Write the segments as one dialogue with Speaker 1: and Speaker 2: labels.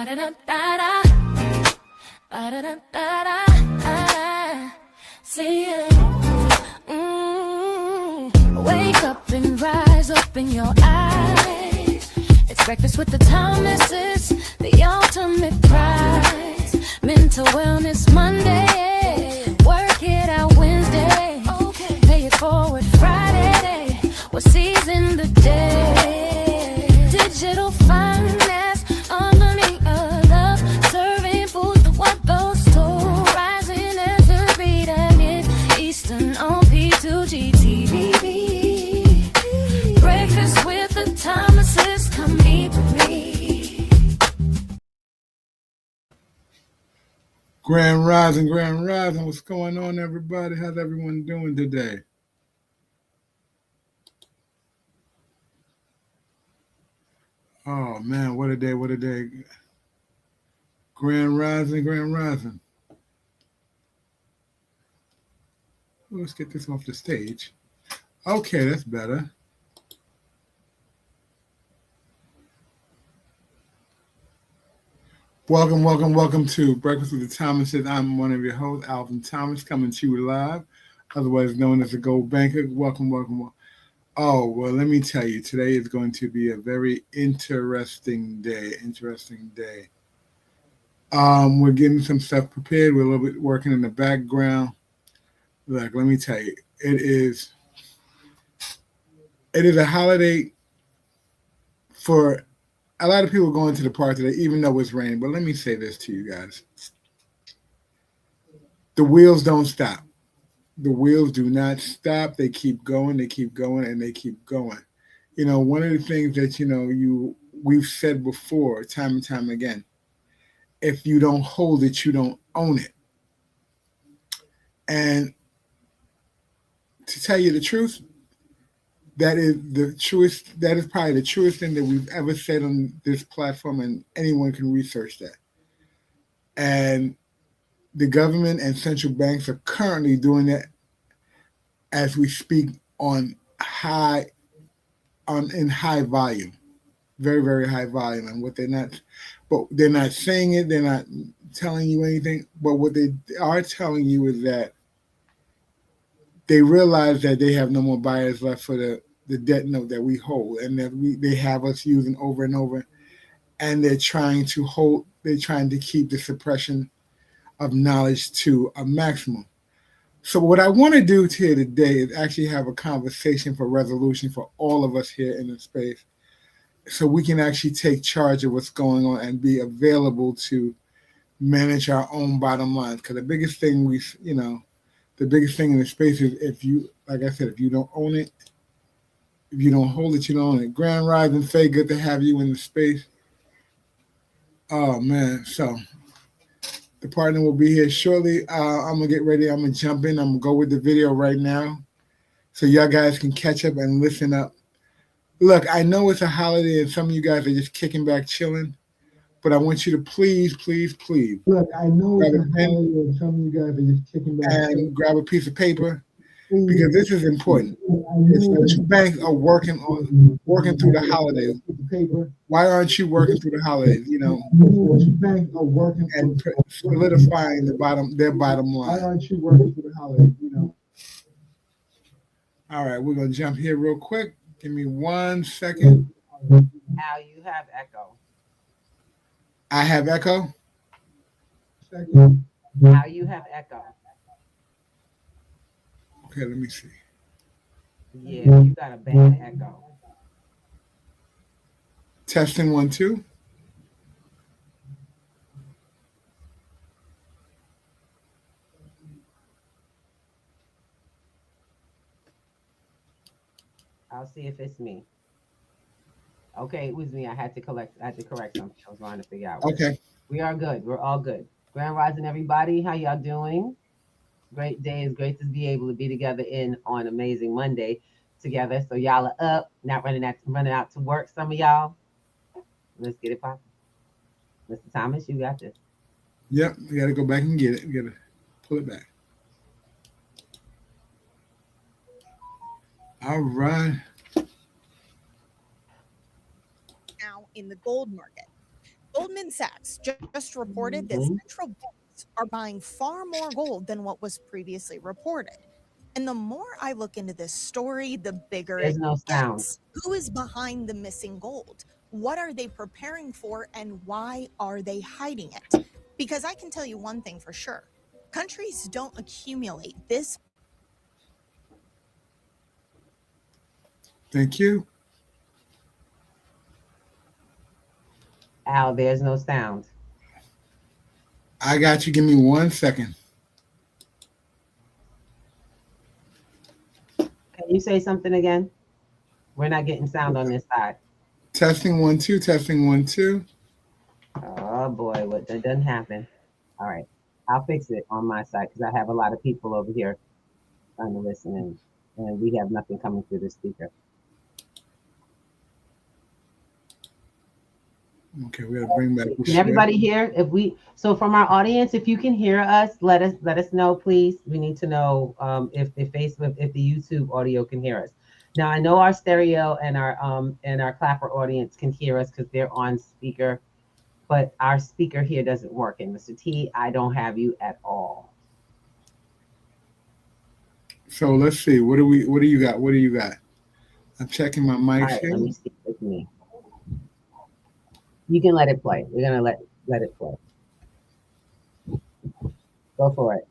Speaker 1: Ba-da-da-da-da. Ba-da-da-da-da. See ya. Wake up and rise, open your eyes. It's breakfast with the Thomases, the ultimate prize. Mental Wellness Monday, work it out Wednesday, pay it forward Friday, we're seizing the day. Digital finance, underneath a love, serving food for what those two, rising as the beat and it's Eastern on P2GTV. Breakfast with the Thomases, come eat with me.
Speaker 2: Grand Rising, what's going on, everybody? How's everyone doing today? Oh, man, what a day. Grand Rising. Let's get this off the stage. Okay, that's better. Welcome to Breakfast with the Thomases. I'm one of your hosts, Alvin Thomas, coming to you live, otherwise known as the Gold Banker. Welcome. Oh, well, let me tell you, today is going to be a very interesting day. We're getting some stuff prepared. We're a little bit working in the background. Look, let me tell you, it is a holiday for a lot of people going to the park today, even though it's raining. But let me say this to you guys. The wheels don't stop. The wheels do not stop. They keep going, and they keep going. You know, one of the things that, we've said before, time and time again, if you don't hold it, you don't own it. And to tell you the truth, that is probably the truest thing that we've ever said on this platform, and anyone can research that. And the government and central banks are currently doing that as we speak in high volume, very, very high volume. And they're not saying it, they're not telling you anything, but what they are telling you is that they realize that they have no more buyers left for the debt note that we hold, and that they have us using over and over, and they're trying to keep the suppression of knowledge to a maximum. So what I want to do here today is actually have a conversation for resolution for all of us here in the space, so we can actually take charge of what's going on and be available to manage our own bottom line. Because the biggest thing in the space is, if you don't own it, if you don't hold it, you don't own it. Grand Rising, Faye, good to have you in the space. Oh, man. So the partner will be here shortly. I'm going to get ready. I'm going to jump in. I'm going to go with the video right now so y'all guys can catch up and listen up. Look, I know it's a holiday and some of you guys are just kicking back, chilling, but I want you to please. Look, I know it's a holiday and some of you guys are just kicking back and grab a piece of paper, because this is important. If central banks are working through the holidays, why aren't you working through the holidays? Central banks are working and solidifying their bottom line. Why aren't you working through the holidays? All right, we're gonna jump here real quick. Give me 1 second.
Speaker 3: Al, you have echo.
Speaker 2: I have echo.
Speaker 3: Al, you have echo.
Speaker 2: Okay, let me see.
Speaker 3: Yeah, you got a bad echo.
Speaker 2: Testing 1, 2.
Speaker 3: I'll see if it's me. Okay, it was me. I had to correct something. I was trying to figure out.
Speaker 2: Okay.
Speaker 3: We are good. We're all good. Grand Rising, everybody. How y'all doing? Great day. It's great to be able to be together on Amazing Monday together. So y'all are up, not running out to work. Some of y'all. Let's get it popping. Mr. Thomas, you got this.
Speaker 2: Yep, we got to go back and get it. We got to pull it back. All right.
Speaker 4: Now in the gold market. Goldman Sachs just reported that central banks are buying far more gold than what was previously reported. And the more I look into this story, the bigger
Speaker 3: There's
Speaker 4: it
Speaker 3: no sound.
Speaker 4: gets. Who is behind the missing gold? What are they preparing for, and why are they hiding it? Because I can tell you one thing for sure. Countries don't accumulate this.
Speaker 2: Thank you.
Speaker 3: Al, there's no sound.
Speaker 2: I got you. Give me 1 second.
Speaker 3: Can you say something again? We're not getting sound on this side.
Speaker 2: Testing 1 2. Testing 1 2.
Speaker 3: Oh boy, what that doesn't happen. All right, I'll fix it on my side because I have a lot of people over here trying to listen in, and we have nothing coming through the speaker.
Speaker 2: Okay, we gotta bring back.
Speaker 3: Can everybody hear? So from our audience, if you can hear us, let us know, please. We need to know if the YouTube audio can hear us. Now I know our stereo and our clapper audience can hear us because they're on speaker, but our speaker here doesn't work. And Mr. T, I don't have you at all.
Speaker 2: So let's see. What do you got? What do you got? I'm checking my mic here.
Speaker 3: Let me see. It's me. You can let it play. We're gonna let it play. Go for it.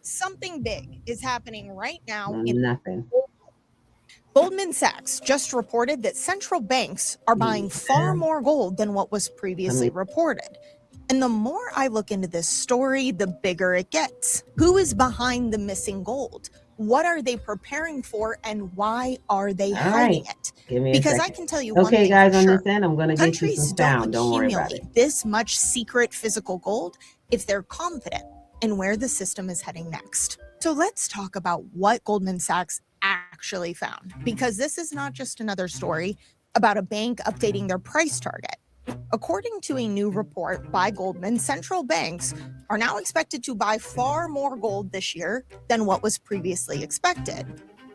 Speaker 4: Something big is happening right now.
Speaker 3: Nothing.
Speaker 4: Goldman Sachs just reported that central banks are buying far more gold than what was previously reported. And the more I look into this story, the bigger it gets. Who is behind the missing gold? What are they preparing for, and why are they hiding it? Because I can tell you one thing.
Speaker 3: Okay, guys,
Speaker 4: for
Speaker 3: on
Speaker 4: sure.
Speaker 3: this end, I'm going to get you some sound. Don't worry about it.
Speaker 4: This much secret physical gold if they're confident in where the system is heading next. So let's talk about what Goldman Sachs actually found, because this is not just another story about a bank updating their price target. According to a new report by Goldman, central banks are now expected to buy far more gold this year than what was previously expected.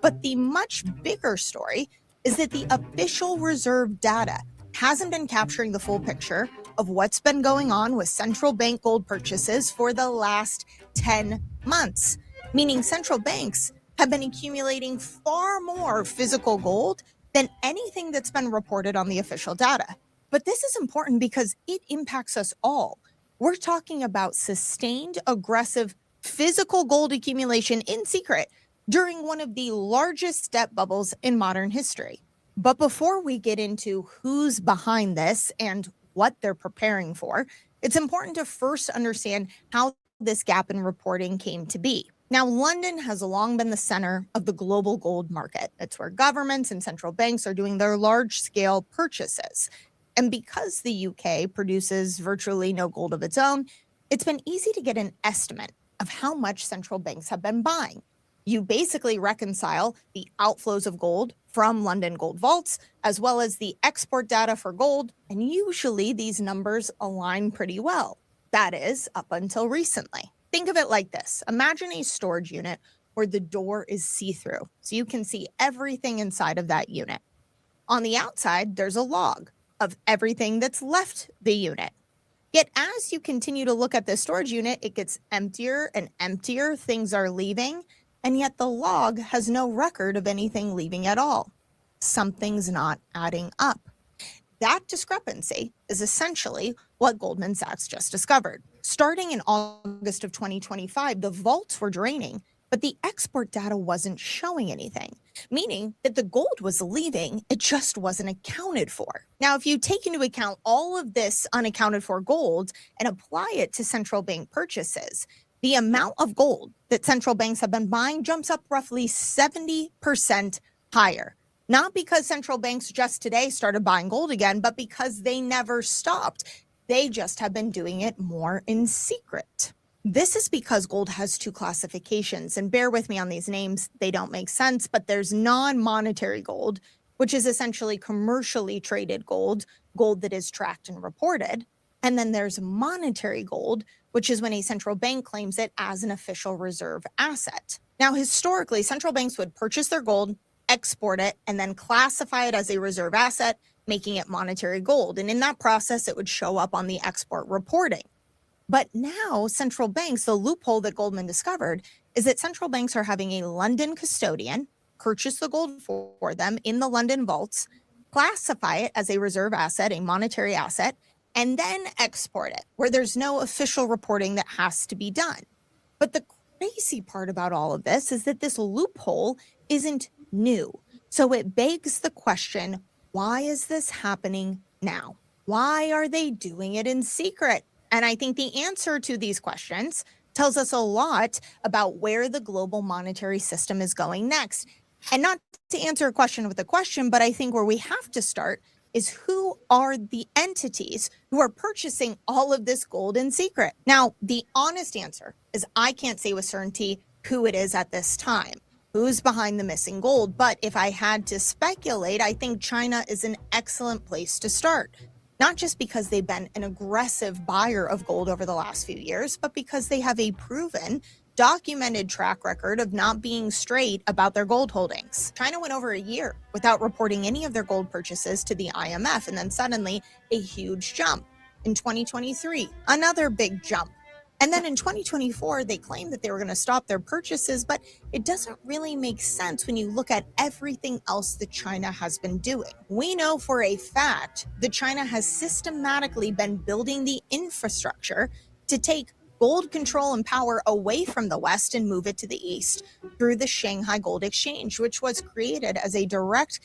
Speaker 4: But the much bigger story is that the official reserve data hasn't been capturing the full picture of what's been going on with central bank gold purchases for the last 10 months, meaning central banks have been accumulating far more physical gold than anything that's been reported on the official data. But this is important because it impacts us all. We're talking about sustained, aggressive, physical gold accumulation in secret during one of the largest debt bubbles in modern history. But before we get into who's behind this and what they're preparing for, it's important to first understand how this gap in reporting came to be. Now, London has long been the center of the global gold market. It's where governments and central banks are doing their large-scale purchases. And because the UK produces virtually no gold of its own, it's been easy to get an estimate of how much central banks have been buying. You basically reconcile the outflows of gold from London gold vaults, as well as the export data for gold, and usually these numbers align pretty well. That is, up until recently. Think of it like this. Imagine a storage unit where the door is see-through, so you can see everything inside of that unit. On the outside, there's a log of everything that's left the unit. Yet as you continue to look at this storage unit, it gets emptier and emptier, things are leaving, and yet the log has no record of anything leaving at all. Something's not adding up. That discrepancy is essentially what Goldman Sachs just discovered. Starting in August of 2025, the vaults were draining, but the export data wasn't showing anything, meaning that the gold was leaving, it just wasn't accounted for. Now, if you take into account all of this unaccounted for gold and apply it to central bank purchases, the amount of gold that central banks have been buying jumps up roughly 70% higher. Not because central banks just today started buying gold again, but because they never stopped. They just have been doing it more in secret. This is because gold has two classifications, and bear with me on these names, they don't make sense, but there's non-monetary gold, which is essentially commercially traded gold, gold that is tracked and reported. And then there's monetary gold, which is when a central bank claims it as an official reserve asset. Now, historically, central banks would purchase their gold, export it, and then classify it as a reserve asset, making it monetary gold. And in that process, it would show up on the export reporting. But now central banks, the loophole that Goldman discovered is that central banks are having a London custodian purchase the gold for them in the London vaults, classify it as a reserve asset, a monetary asset, and then export it, where there's no official reporting that has to be done. But the crazy part about all of this is that this loophole isn't new. So it begs the question, why is this happening now? Why are they doing it in secret? And I think the answer to these questions tells us a lot about where the global monetary system is going next. And not to answer a question with a question, but I think where we have to start is who are the entities who are purchasing all of this gold in secret? Now, the honest answer is I can't say with certainty who it is at this time, who's behind the missing gold. But if I had to speculate, I think China is an excellent place to start. Not just because they've been an aggressive buyer of gold over the last few years, but because they have a proven, documented track record of not being straight about their gold holdings. China went over a year without reporting any of their gold purchases to the IMF, and then suddenly a huge jump. In 2023, another big jump. And then in 2024, they claimed that they were going to stop their purchases, but it doesn't really make sense when you look at everything else that China has been doing. We know for a fact that China has systematically been building the infrastructure to take gold control and power away from the West and move it to the East through the Shanghai Gold Exchange, which was created as a direct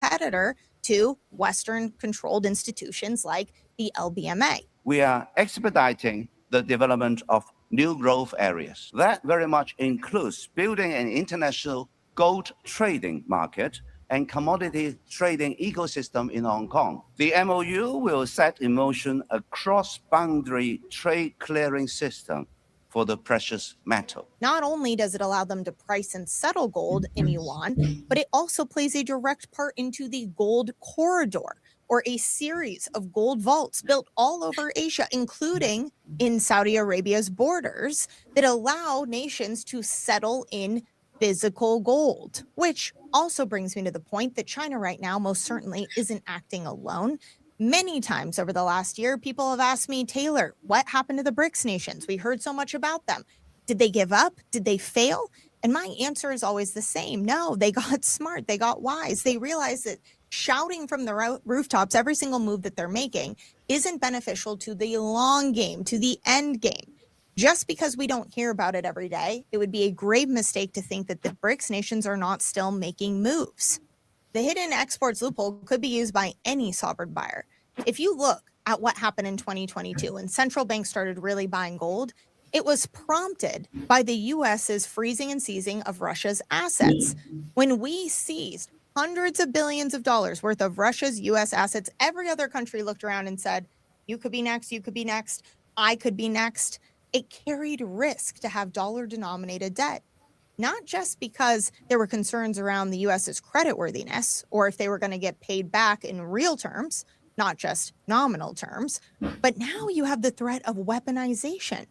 Speaker 4: competitor to Western-controlled institutions like the LBMA.
Speaker 5: We are expediting the development of new growth areas. That very much includes building an international gold trading market and commodity trading ecosystem in Hong Kong. The MOU will set in motion a cross-boundary trade clearing system for the precious metal.
Speaker 4: Not only does it allow them to price and settle gold in yuan, but it also plays a direct part into the gold corridor, or a series of gold vaults built all over Asia, including in Saudi Arabia's borders, that allow nations to settle in physical gold, which also brings me to the point that China right now most certainly isn't acting alone. Many times over the last year, people have asked me, Taylor, what happened to the BRICS nations? We heard so much about them. Did they give up? Did they fail? And my answer is always the same. No, they got smart. They got wise. They realized that shouting from the rooftops every single move that they're making isn't beneficial to the long game, to the end game. Just because we don't hear about it every day, it would be a grave mistake to think that the BRICS nations are not still making moves. The hidden exports loophole could be used by any sovereign buyer. If you look at what happened in 2022 when central banks started really buying gold, it was prompted by the US's freezing and seizing of Russia's assets. When we seized hundreds of billions of dollars worth of Russia's US assets, every other country looked around and said, you could be next, you could be next, I could be next. It carried risk to have dollar-denominated debt, not just because there were concerns around the US's creditworthiness or if they were going to get paid back in real terms, not just nominal terms, but now you have the threat of weaponization.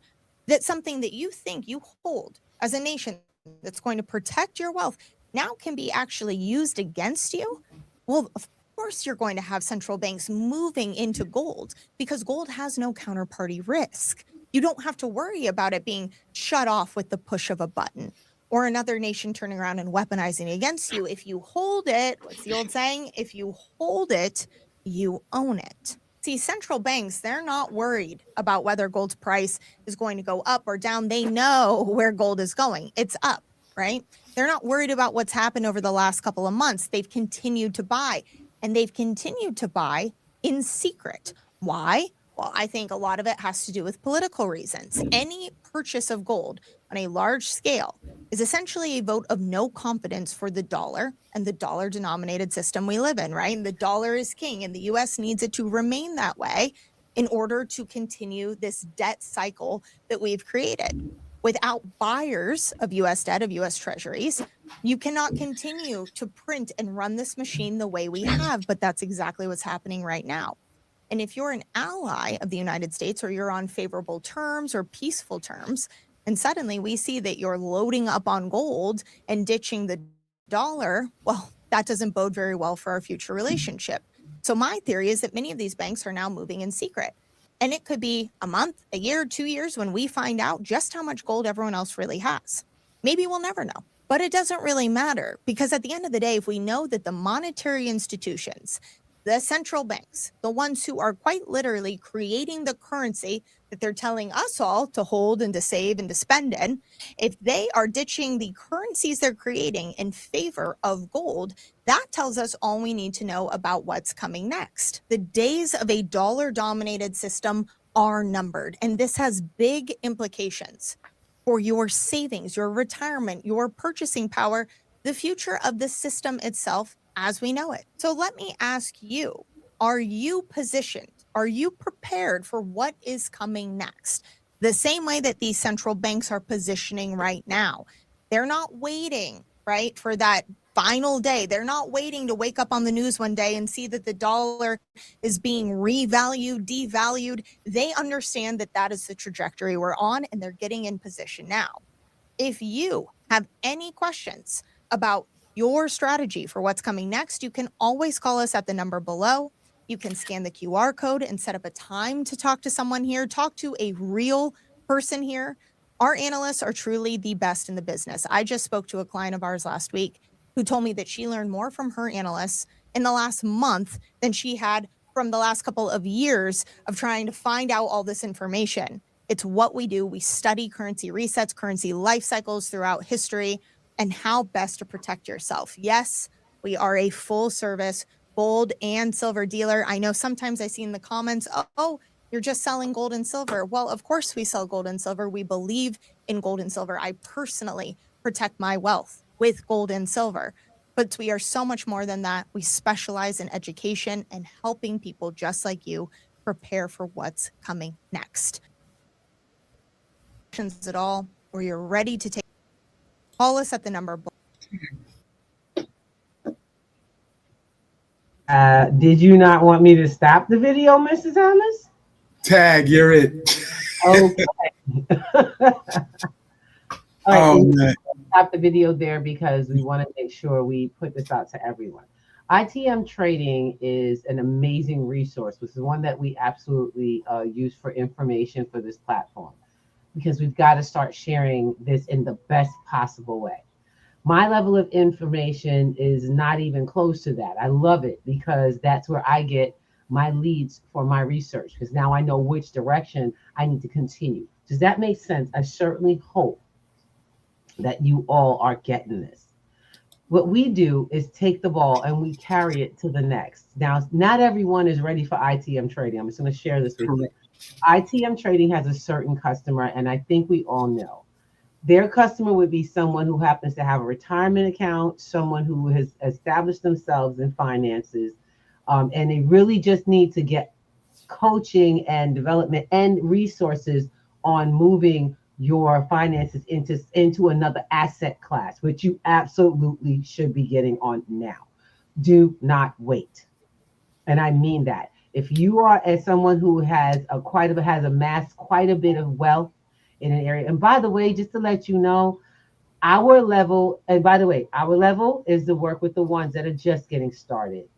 Speaker 4: That's something that you think you hold as a nation that's going to protect your wealth now can be actually used against you. Well, of course, you're going to have central banks moving into gold because gold has no counterparty risk. You don't have to worry about it being shut off with the push of a button or another nation turning around and weaponizing against you. If you hold it, what's the old saying? If you hold it, you own it. See, central banks, they're not worried about whether gold's price is going to go up or down. They know where gold is going. It's up, right? They're not worried about what's happened over the last couple of months. They've continued to buy, and they've continued to buy in secret. Why? Well, I think a lot of it has to do with political reasons. Any purchase of gold on a large scale is essentially a vote of no confidence for the dollar and the dollar-denominated system we live in, right? The dollar is king, and the U.S. needs it to remain that way in order to continue this debt cycle that we've created. Without buyers of U.S. debt, of U.S. treasuries, you cannot continue to print and run this machine the way we have, but that's exactly what's happening right now. And if you're an ally of the United States or you're on favorable terms or peaceful terms, and suddenly we see that you're loading up on gold and ditching the dollar, well, that doesn't bode very well for our future relationship. So my theory is that many of these banks are now moving in secret. And it could be a month, a year, 2 years when we find out just how much gold everyone else really has. Maybe we'll never know. But it doesn't really matter, because at the end of the day, if we know that the monetary institutions, the central banks, the ones who are quite literally creating the currency that they're telling us all to hold and to save and to spend in, if they are ditching the currencies they're creating in favor of gold, that tells us all we need to know about what's coming next. The days of a dollar-dominated system are numbered, and this has big implications for your savings, your retirement, your purchasing power, the future of the system itself as we know it. So let me ask you, are you positioned? Are you prepared for what is coming next? The same way that these central banks are positioning right now. They're not waiting, right, for that final day. They're not waiting to wake up on the news one day and see that the dollar is being revalued, devalued. They understand that that is the trajectory we're on, and they're getting in position now. If you have any questions about your strategy for what's coming next, you can always call us at the number below. You can scan the QR code and set up a time to talk to someone here, talk to a real person here. Our analysts are truly the best in the business. I just spoke to a client of ours last week who told me that she learned more from her analysts in the last month than she had from the last couple of years of trying to find out all this information. It's what we do. We study currency resets, currency life cycles throughout history, and how best to protect yourself. Yes, we are a full service gold and silver dealer. I know sometimes I see in the comments, oh, you're just selling gold and silver. Well, of course we sell gold and silver. We believe in gold and silver. I personally protect my wealth with gold and silver, but we are so much more than that. We specialize in education and helping people just like you prepare for what's coming next. Questions at all, or you're ready to take, call us at the number below.
Speaker 3: Did you not want me to stop the video, Mrs. Thomas?
Speaker 2: Tag, you're it.
Speaker 3: Okay. All right,
Speaker 2: Oh, man.
Speaker 3: Stop the video there because we want to make sure we put this out to everyone. ITM Trading is an amazing resource. This is one that we absolutely use for information for this platform, because we've got to start sharing this in the best possible way. My level of information is not even close to that. I love it because that's where I get my leads for my research, because now I know which direction I need to continue. Does that make sense? I certainly hope that you all are getting this. What we do is take the ball and we carry it to the next. Now, not everyone is ready for ITM trading. I'm just going to share this with you. ITM trading has a certain customer, and I think we all know. Their customer would be someone who happens to have a retirement account, someone who has established themselves in finances, and they really just need to get coaching and development and resources on moving your finances into another asset class, which you absolutely should be getting on now. Do not wait. And I mean that. If you are as someone who has amassed quite a bit of wealth in an area, and by the way, just to let you know, our level is to work with the ones that are just getting started.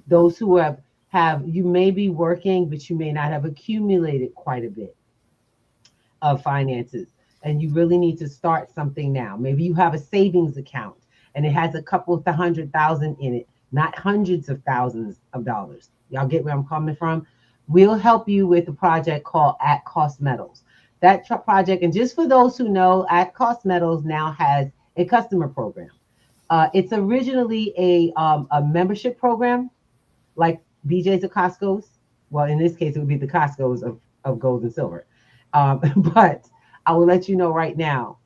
Speaker 3: Those who have you may be working, but you may not have accumulated quite a bit of finances, and you really need to start something now. Maybe you have a savings account and it has a couple of $100,000 in it, not hundreds of thousands of dollars. Y'all get where I'm coming from? We'll help you with a project called At Cost Metals. That project, and just for those who know, At Cost Metals now has a customer program. It's originally a membership program, like BJ's or Costco's. Well, in this case, it would be the Costco's of gold and silver. But I will let you know right now,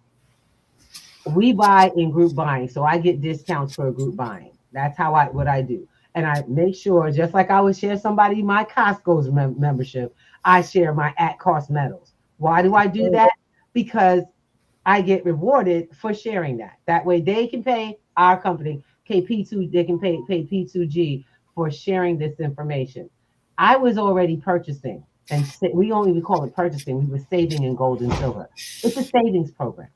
Speaker 3: we buy in group buying, so I get discounts for group buying. That's what I do. And I make sure, just like I would share somebody my Costco's membership, I share my At Cost Metals. Why do I do that? Because I get rewarded for sharing that. That way they can pay our company, KP2, they can pay P2G for sharing this information. I was already purchasing, and we don't even call it purchasing. We were saving in gold and silver. It's a savings program.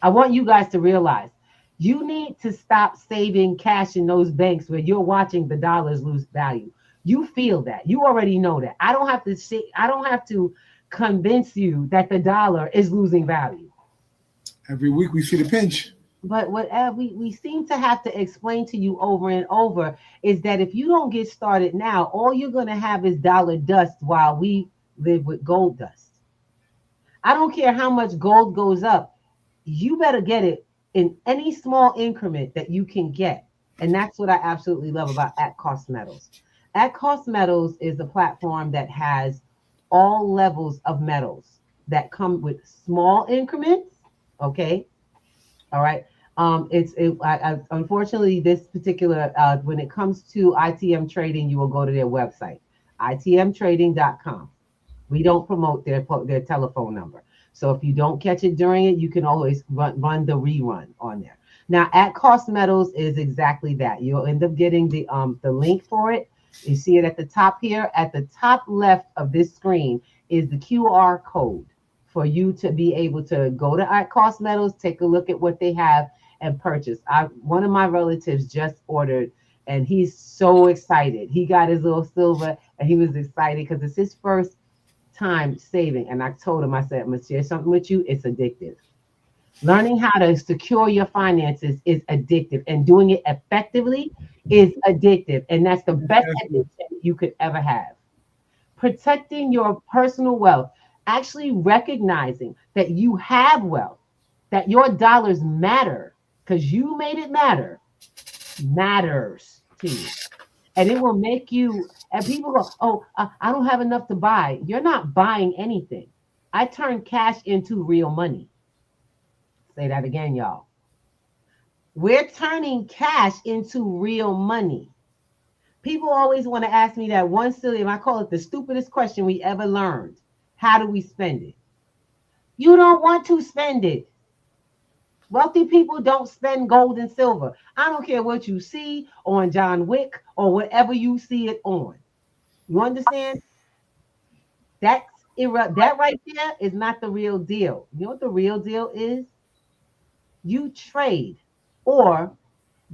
Speaker 3: I want you guys to realize You need to stop saving cash in those banks where you're watching the dollars lose value. You feel that. You already know that. I don't have to convince you that the dollar is losing value.
Speaker 2: Every week we see the pinch.
Speaker 3: But what we seem to have to explain to you over and over is that if you don't get started now, all you're going to have is dollar dust while we live with gold dust. I don't care how much gold goes up. You better get it in any small increment that you can get. And that's what I absolutely love about At Cost Metals. At Cost Metals is a platform that has all levels of metals that come with small increments. Okay. All right. Unfortunately, this particular, when it comes to ITM trading, you will go to their website, itmtrading.com. We don't promote their telephone number. So if you don't catch it during it, you can always run the rerun on there. Now, At Cost Metals is exactly that. You'll end up getting the link for it. You see it at the top here. At the top left of this screen is the QR code for you to be able to go to At Cost Metals, take a look at what they have, and purchase. One of my relatives just ordered, and he's so excited. He got his little silver, and he was excited because it's his first time saving. And I told him, I said, I'm going to share something with you. It's addictive. Learning how to secure your finances is addictive, and doing it effectively is addictive. And that's the best addiction you could ever have. Protecting your personal wealth, actually recognizing that you have wealth, that your dollars matter because you made it matters to you. And it will make you, and people go, oh, I don't have enough to buy. You're not buying anything. I turn cash into real money. Say that again, y'all. We're turning cash into real money. People always want to ask me that one silly, and I call it the stupidest question we ever learned. How do we spend it? You don't want to spend it. Wealthy people don't spend gold and silver. I don't care what you see on John Wick or whatever you see it on. You understand? That right there is not the real deal. You know what the real deal is? You trade or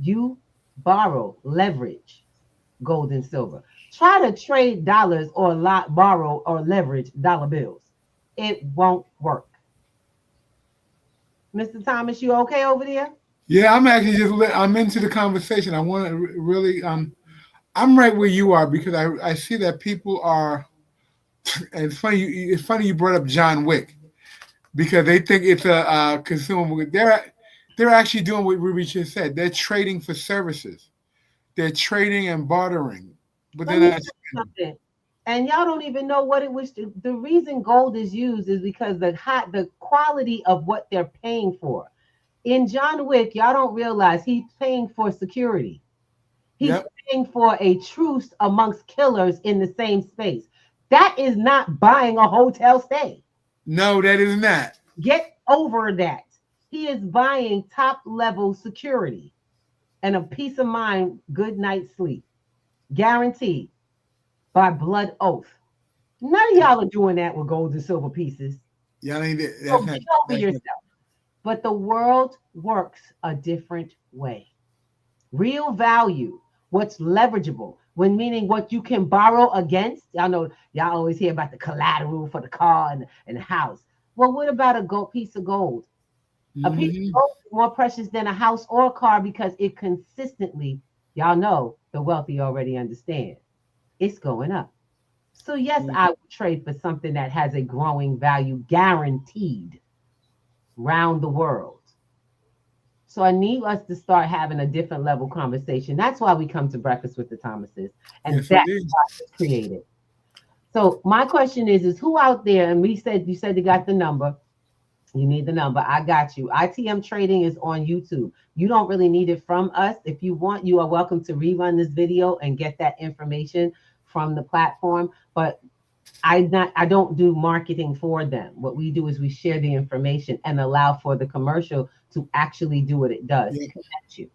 Speaker 3: you borrow, leverage gold and silver. Try to trade dollars or borrow or leverage dollar bills. It won't work. Mr. Thomas, you okay over there?
Speaker 2: Yeah, I'm actually I'm into the conversation. I want to really, I'm right where you are because I see that people are, and it's funny you brought up John Wick because they think it's a consumable. They're actually doing what Ruby just said. They're trading for services. They're trading and bartering. But then
Speaker 3: something. And y'all don't even know what it was. The reason gold is used is because the quality of what they're paying for. In John Wick, y'all don't realize he's paying for security. He's paying for a truce amongst killers in the same space. That is not buying a hotel stay.
Speaker 2: No, that is not.
Speaker 3: Get over that. He is buying top level security and a peace of mind, good night's sleep. Guaranteed. By blood oath. None of y'all are doing that with gold and silver pieces.
Speaker 2: Y'all ain't it.
Speaker 3: So get over yourself. But the world works a different way. Real value, what's leverageable, meaning what you can borrow against. Y'all know, y'all always hear about the collateral for the car and the house. Well, what about a piece of gold? Mm-hmm. A piece of gold is more precious than a house or a car because it consistently, y'all know, the wealthy already understand. It's going up. So yes, I would trade for something that has a growing value guaranteed round the world. So I need us to start having a different level conversation. That's why we come to Breakfast with the Thomases. And that's why it's created. So my question is who out there, and you said you got the number. You need the number. I got you. ITM Trading is on YouTube. You don't really need it from us. If you want, you are welcome to rerun this video and get that information from the platform. But I don't do marketing for them. What we do is we share the information and allow for the commercial to actually do what it does, connect you.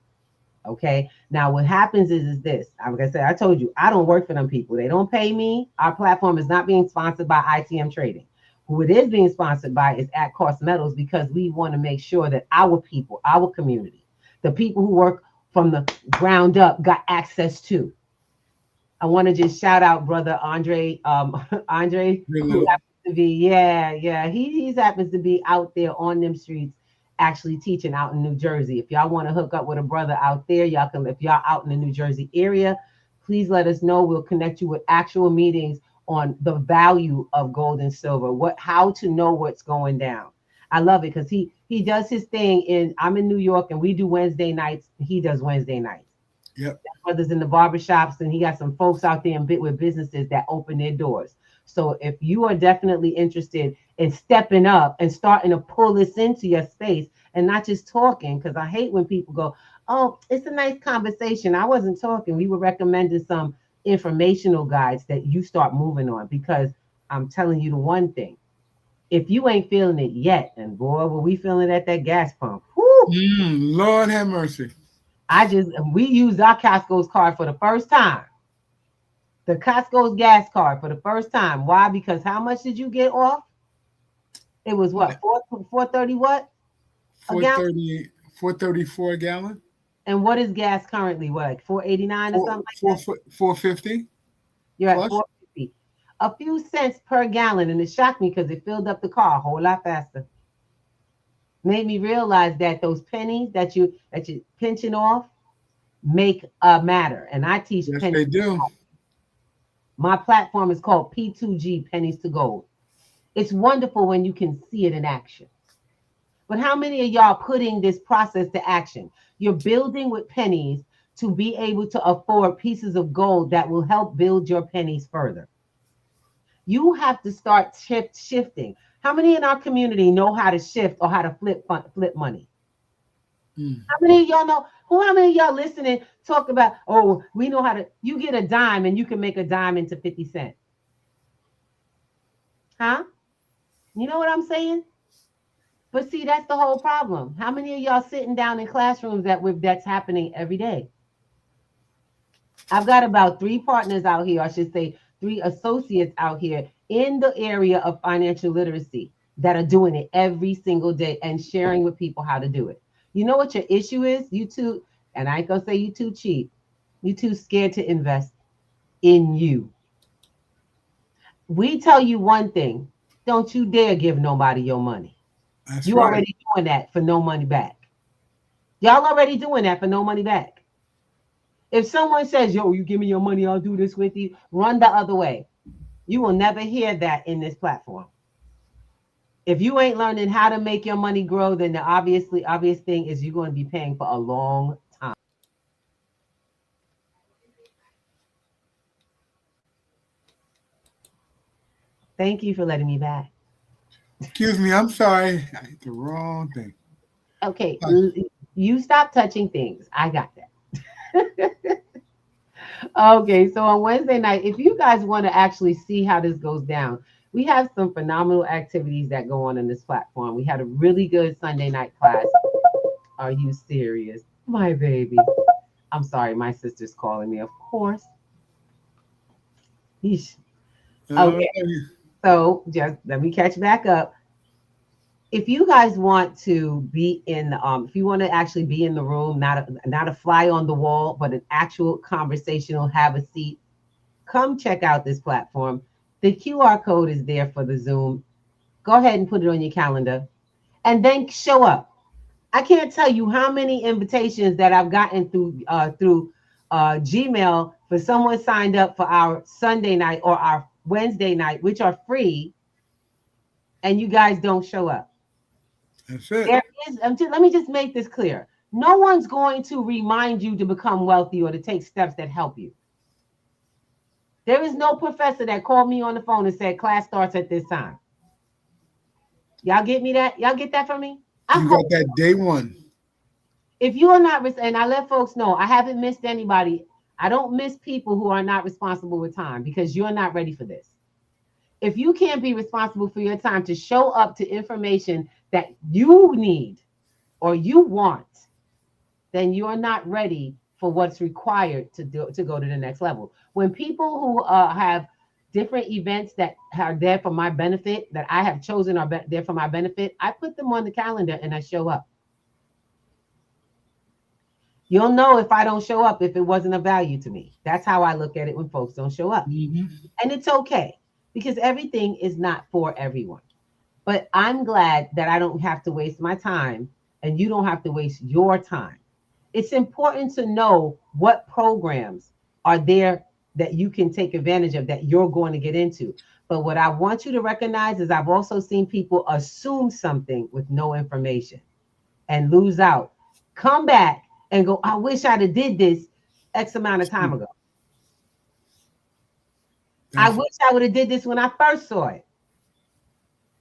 Speaker 3: Okay. Now what happens is this. Like I said, I told you, I don't work for them people. They don't pay me. Our platform is not being sponsored by ITM Trading. Who it is being sponsored by is At Cost Metals because we want to make sure that our people, our community, the people who work from the ground up got access to. I want to just shout out brother Andre, Andre, who happens to be, he's happens to be out there on them streets actually teaching out in New Jersey. If y'all want to hook up with a brother out there, y'all can. If y'all out in the New Jersey area, please let us know. We'll connect you with actual meetings on the value of gold and silver, how to know what's going down. I love it because he does his thing I'm in New York and we do Wednesday nights. He does Wednesday nights.
Speaker 2: Yep.
Speaker 3: Brothers in the barbershops, and he got some folks out there with businesses that open their doors. So if you are definitely interested in stepping up and starting to pull this into your space and not just talking, because I hate when people go, oh, it's a nice conversation. I wasn't talking. We were recommending some informational guides that you start moving on, because I'm telling you the one thing. If you ain't feeling it yet, and boy, were we feeling it at that gas pump.
Speaker 2: Lord have mercy.
Speaker 3: We used our Costco's card for the first time. The Costco's gas card for the first time. Why? Because how much did you get off? It was what? $4.30 what?
Speaker 2: $4.34 a gallon.
Speaker 3: And what is gas currently? What, like $4.89 or something like that?
Speaker 2: $4.50.
Speaker 3: You're at $4.50. A few cents per gallon, and it shocked me because it filled up the car a whole lot faster. Made me realize that those pennies that you're pinching off make a matter. And I teach
Speaker 2: yes,
Speaker 3: pennies.
Speaker 2: They do.
Speaker 3: My platform is called P2G, Pennies to Gold. It's wonderful when you can see it in action. But how many of y'all putting this process to action? You're building with pennies to be able to afford pieces of gold that will help build your pennies further. You have to start shifting. How many in our community know how to shift or how to flip money? How many of y'all know? How many of y'all listening talk about, oh, we know how to, you get a dime and you can make a dime into 50 cents. Huh? You know what I'm saying? But see, that's the whole problem. How many of y'all sitting down in classrooms that's happening every day? I've got about 3 partners out here, I should say 3 associates out here in the area of financial literacy that are doing it every single day and sharing with people how to do it. You know what your issue is? You too, and I ain't gonna say you too cheap. You too scared to invest in you. We tell you one thing, don't you dare give nobody your money.
Speaker 2: That's
Speaker 3: you
Speaker 2: right.
Speaker 3: Already doing that for no money back. Y'all already doing that for no money back. If someone says, yo, you give me your money, I'll do this with you, run the other way. You will never hear that in this platform. If you ain't learning how to make your money grow, then the obvious thing is you're going to be paying for a long time. Thank you for letting me back.
Speaker 2: Excuse me, I'm sorry. I hit the wrong thing.
Speaker 3: Okay, you stop touching things. I got that. Okay, so on Wednesday night, if you guys want to actually see how this goes down, we have some phenomenal activities that go on in this platform. We had a really good Sunday night class. Are you serious? My baby. I'm sorry, my sister's calling me, of course. Yeesh. Okay, so just let me catch back up. If you guys want to be in, if you want to actually be in the room, not a fly on the wall, but an actual conversational, have a seat, come check out this platform. The QR code is there for the Zoom. Go ahead and put it on your calendar and then show up. I can't tell you how many invitations that I've gotten through Gmail for someone signed up for our Sunday night or our Wednesday night, which are free, and you guys don't show up.
Speaker 2: That's it.
Speaker 3: Let me just make this clear. No one's going to remind you to become wealthy or to take steps that help you. There is no professor that called me on the phone and said class starts at this time. Y'all get me that? Y'all get that from me?
Speaker 2: You got that day one.
Speaker 3: If you are not, and I let folks know, I haven't missed anybody. I don't miss people who are not responsible with time because you're not ready for this. If you can't be responsible for your time to show up to information that you need or you want, then you're not ready for what's required to go to the next level. When people who have different events that are there for my benefit, that I have chosen are there for my benefit, I put them on the calendar and I show up. You'll know if I don't show up, if it wasn't of value to me. That's how I look at it when folks don't show up. And it's okay, because everything is not for everyone. But I'm glad that I don't have to waste my time, and you don't have to waste your time. It's important to know what programs are there that you can take advantage of, that you're going to get into. But what I want you to recognize is I've also seen people assume something with no information and lose out. Come back and go, I wish I'd have did this X amount of time ago. I wish I would have did this when I first saw it.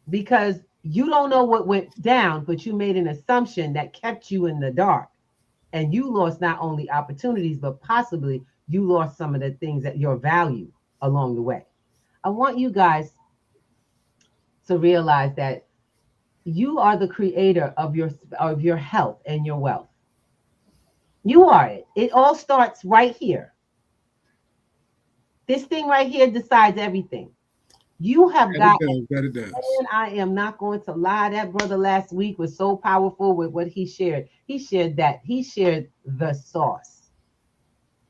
Speaker 3: Because you don't know what went down, but you made an assumption that kept you in the dark. And you lost not only opportunities, but possibly you lost some of the things that your value along the way. I want you guys to realize that you are the creator of your health and your wealth. You are it. It all starts right here. This thing right here decides everything. You have got
Speaker 2: that it does.
Speaker 3: And I am not going to lie. That brother last week was so powerful with what he shared. He shared the sauce.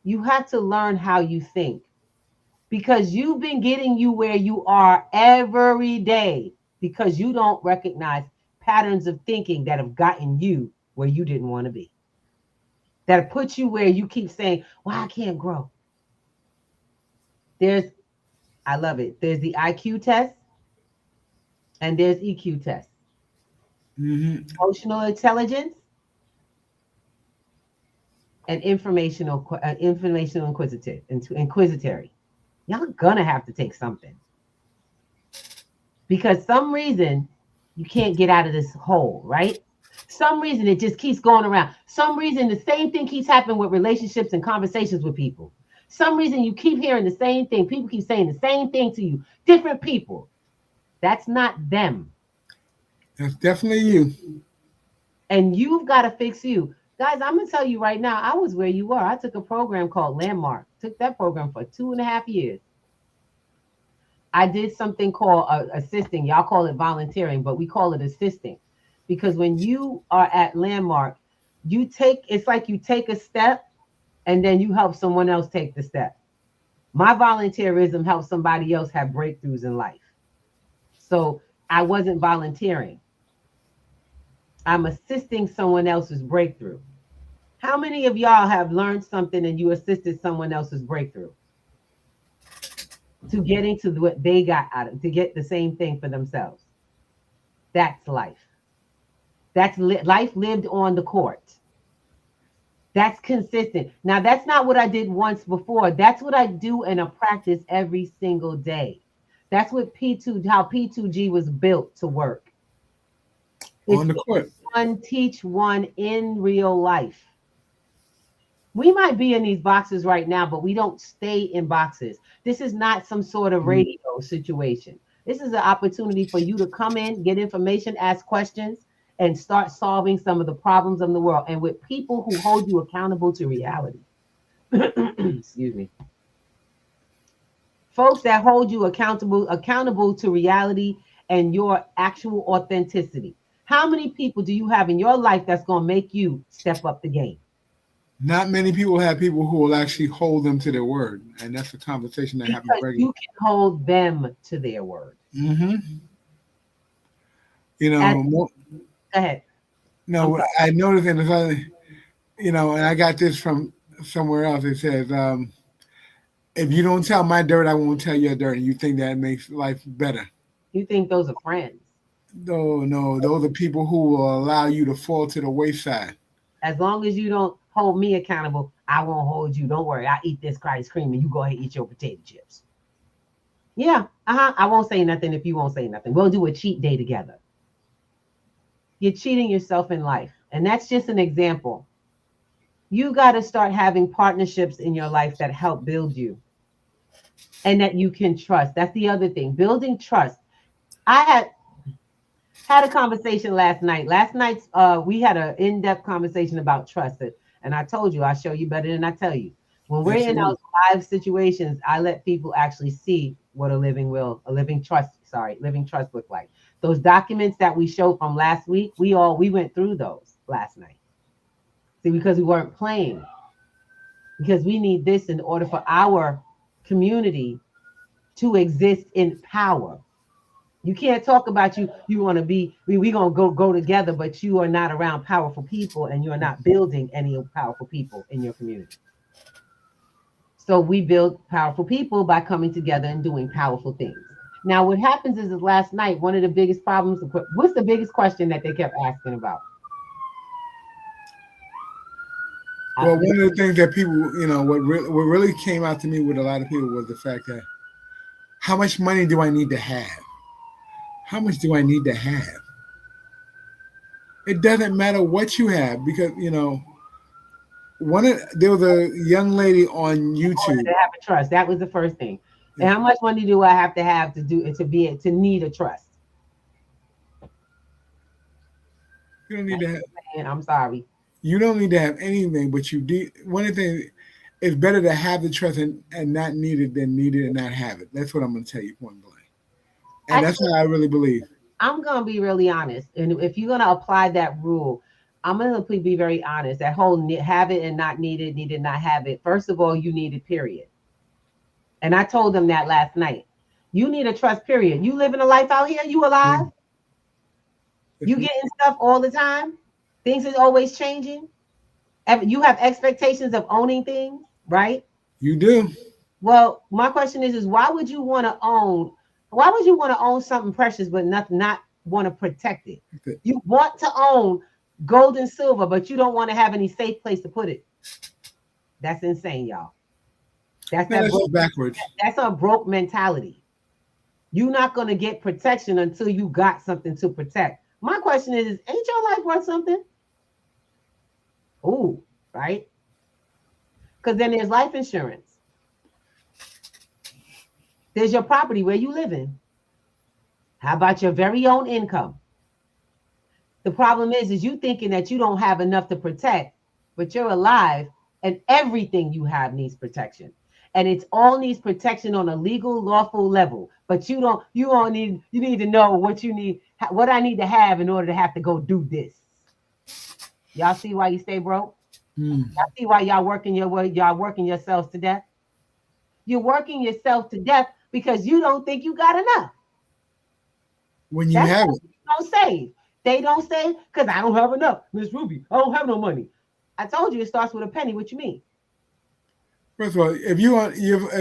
Speaker 3: You have to learn how you think, because you've been getting you where you are every day because you don't recognize patterns of thinking that have gotten you where you didn't want to be. That have put you where you keep saying, well, I can't grow. I love it. There's the IQ test and there's EQ test. Emotional intelligence and informational inquisitory. Y'all gonna have to take something, because some reason you can't get out of this hole, right? Some reason it just keeps going around. Some reason the same thing keeps happening with relationships and conversations with people. Some reason you keep hearing the same thing. People keep saying the same thing to you. Different people. That's not them.
Speaker 2: That's definitely you.
Speaker 3: And you've got to fix you. Guys, I'm going to tell you right now, I was where you were. I took a program called Landmark. Took that program for 2.5 years. I did something called assisting. Y'all call it volunteering, but we call it assisting. Because when you are at Landmark, it's like you take a step and then you help someone else take the step. My volunteerism helps somebody else have breakthroughs in life. So I wasn't volunteering. I'm assisting someone else's breakthrough. How many of y'all have learned something and you assisted someone else's breakthrough? To getting to what they got out of, to get the same thing for themselves. That's life. That's life lived on the court. That's consistent. Now, that's not what I did once before. That's what I do in a practice every single day. That's what how P2G was built to work.
Speaker 2: On the court.
Speaker 3: One teach one in real life. We might be in these boxes right now, but we don't stay in boxes. This is not some sort of radio situation. This is an opportunity for you to come in, get information, ask questions, and start solving some of the problems of the world, and with people who hold you accountable to reality. Excuse me. Folks that hold you accountable to reality and your actual authenticity. How many people do you have in your life that's going to make you step up the game?
Speaker 2: Not many people have people who will actually hold them to their word. And that's a conversation that happens regularly.
Speaker 3: You can hold them to their word.
Speaker 2: You know,
Speaker 3: Go ahead.
Speaker 2: No, I noticed in the other, and I got this from somewhere else. It says, if you don't tell my dirt, I won't tell your dirt. And you think that makes life better.
Speaker 3: You think those are friends?
Speaker 2: No, those are people who will allow you to fall to the wayside.
Speaker 3: As long as you don't hold me accountable, I won't hold you. Don't worry. I eat this ice cream and you go ahead and eat your potato chips. Yeah, I won't say nothing if you won't say nothing. We'll do a cheat day together. You're cheating yourself in life. And that's just an example. You got to start having partnerships in your life that help build you and that you can trust. That's the other thing, building trust. I had a conversation last night. Last night, we had an in-depth conversation about trust. And I told you, I show you better than I tell you. When we're in those live situations, I let people actually see what a living trust look like. Those documents that we showed from last week, we went through those last night. See, because we weren't playing. Because we need this in order for our community to exist in power. You can't talk about you want to be, we going to go together, but you are not around powerful people and you are not building any powerful people in your community. So we build powerful people by coming together and doing powerful things. Now, what happens is last night, one of the biggest problems, what's the biggest question that they kept asking about?
Speaker 2: Well, one of the things that people, what really came out to me with a lot of people was the fact that how much money do I need to have? How much do I need to have? It doesn't matter what you have because, there was a young lady on YouTube.
Speaker 3: To have a trust. That was the first thing. And how much money do I have to need a trust?
Speaker 2: You don't need to have.
Speaker 3: I'm sorry.
Speaker 2: You don't need to have anything, but you do. One of the things, it's better to have the trust and not need it than need it and not have it. That's what I'm going to tell you point blank. And that's what I really believe.
Speaker 3: I'm going to be really honest. And if you're going to apply that rule, I'm going to be very honest. That whole have it and not need it, not have it. First of all, you need it, period. And I told them that last night. You need a trust, period. You living a life out here? You alive? You getting stuff all the time? Things is always changing. You have expectations of owning things, right?
Speaker 2: You do.
Speaker 3: Well, my question is why would you want to own something precious but not want to protect it? You want to own gold and silver, but you don't want to have any safe place to put it. That's insane, y'all. That's
Speaker 2: backwards.
Speaker 3: That's a broke mentality. You're not going to get protection until you got something to protect. My question is, ain't your life worth something? Ooh, right? Because then there's life insurance. There's your property where you live in. How about your very own income? The problem is you thinking that you don't have enough to protect, but you're alive and everything you have needs protection. And it's all needs protection on a legal, lawful level. But you need to know what I need to have in order to have to go do this. Y'all see why you stay broke? Y'all see why y'all working yourselves to death? You're working yourself to death because you don't think you got enough.
Speaker 2: When you have it.
Speaker 3: Don't save. They don't save because I don't have enough. Miss Ruby, I don't have no money. I told you it starts with a penny. What you mean?
Speaker 2: First of all, if